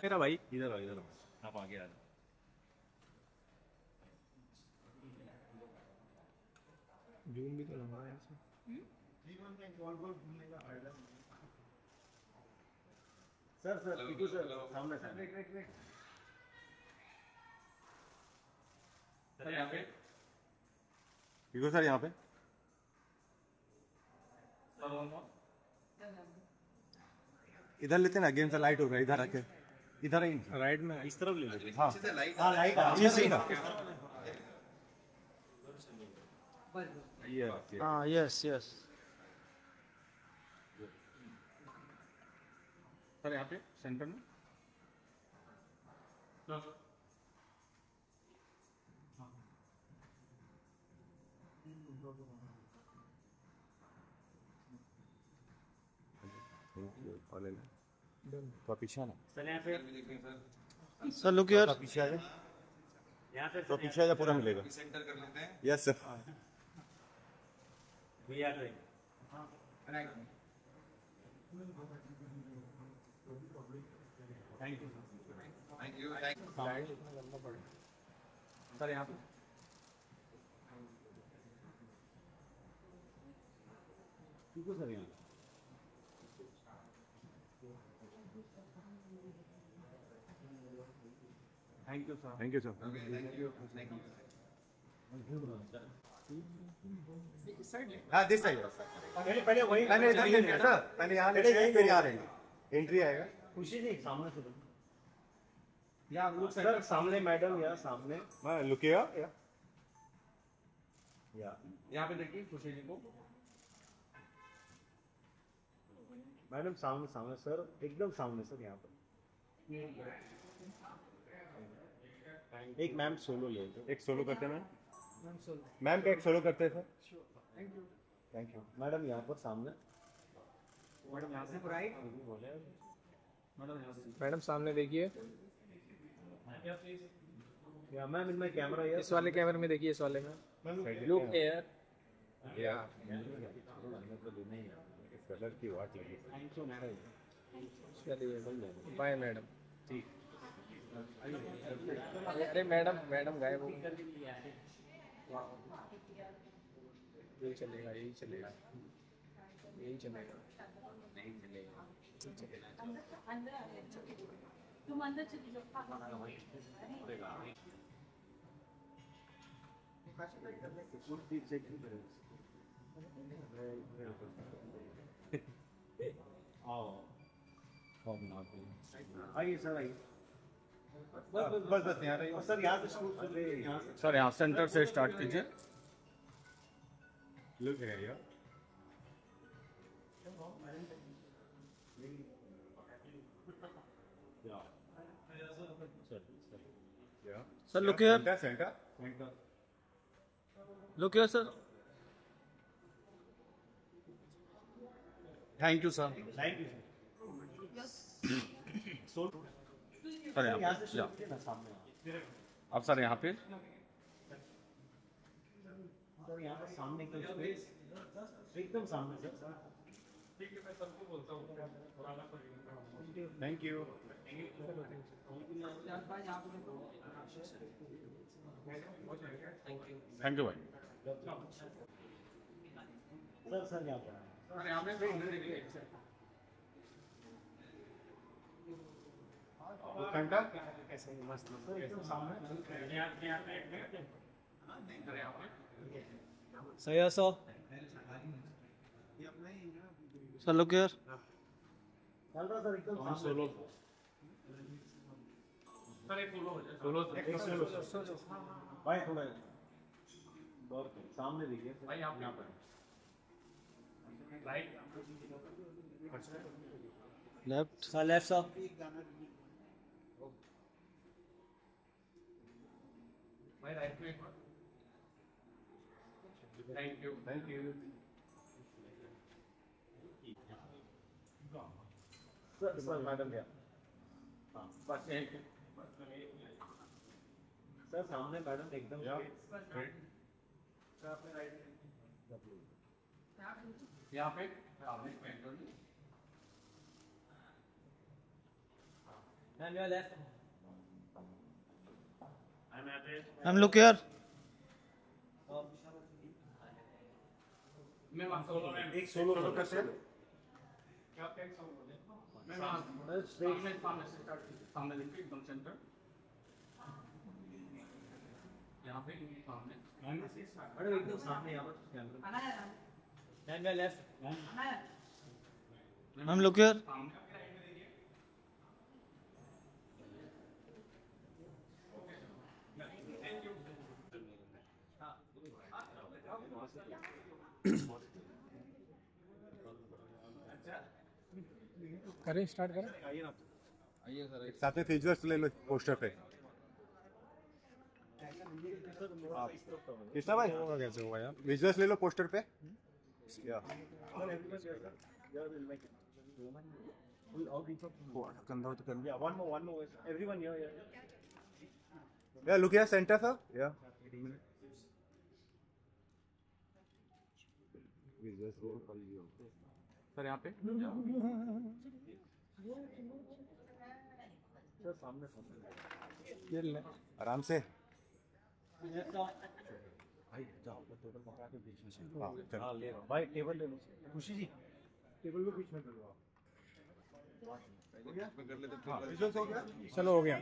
मेरा भाई इधर आओ, आप आगे आ जाओ। जूम भी तो लगा है इसमें। सर पीकू सर सामने सर यहाँ पे पीकू सर यहाँ पे इधर लेते ना, गेम से लाइट हो रहा है, इधर आके इधर ही राइट में इस तरफ ले लेते। हाँ हाँ लाइट हाँ यस यस सर, यहाँ पे सेंटर में तो पीछे ना सर, यहाँ पे सर लुक यार, पीछे आ जाए, यहाँ पे तो पीछे आ जाए, पूरा मिलेगा। सेंटर कर लेते हैं। Yes sir, we are right. Thank you thank you sir, यहाँ पे ठीक है सर, यहाँ thank you sir, thank you sir, हाँ दिस साइड पहले वही मैंने इधर ले लिया सर, पहले यहाँ ले लिया, फिर यहाँ रहेंगे, एंट्री आएगा। खुशी जी सामने से या लोग सर सामने, मैडम या सामने मैं लुकिया या यहाँ पे देखिए खुशी जी को, मैडम सामने सामने सर, एकदम सामने सर, यहाँ पर एक मैम सोलो ले, एक सोलो करते हैं मैम का एक सोलो करते हैं सर। थैंक यू मैडम, यहाँ पर सामने मैडम, यहाँ से राइट, मैडम सामने देखिए, या मैम इनमें कैमरा, इस वाले कैमरे में देखिए, इस वाले में लुक हियर या कलर की वाट लगी। थैंक यू मैडम, चलिए बाय मैडम। ठीक, अरे मैडम गायब हो, यही चलेगा, यही चलेगा, यही चलेगा, नहीं चलेगा, तुम अंदर चली जाओ। आइए सर, आइए बस यहाँ रहिए सर, यहाँ से सर यहाँ सेंटर से स्टार्ट कीजिए। लुक है यार Sir, look here. Center. Look here, sir. Thank you, sir. Thank you. Sir यहाँ पे अब सर यहाँ पे सर यहाँ पर सामने एकदम सामने sir. Thank you. Thank you भाई। सर यहाँ पर घंटा कैसे मस्त सर एकदम सामने। सर यहाँ सर सर look here. चल रहा सर एकदम सामने। सोलो सर एक सोलो भाई थोड़ा सामने देखिए भाई यहाँ पर लेफ्ट सर लेफ्ट सर भाई राइट में थैंक यू सर मैडम क्या बस सर सामने मैडम एकदम यहाँ पे and your left I'm look here एक सोलो का सर सामने देखिए एकदम सेंटर यहाँ पे सामने एकदम सामने यहाँ पर and your left I'm look here करें स्टार्ट करें आइए सर एक साथ में विजुअल्स ले लो पोस्टर पे कृष्णा भाई कैसे हुआ यार विजुअल्स ले लो पोस्टर पे या कंधा तो कर वन मोर एवरीवन या लुक हियर सेंटर सर या विजुअल्स रोल कर लियो सर यहाँ पे सर सामने ये ले आराम से भाई जाओ टेबल पकड़ा के बीच में से हां ले लो भाई टेबल ले लो खुशी जी टेबल को बीच में कर लो आप हो गया कर लेते हैं विजुअल्स हो गया चलो हो गया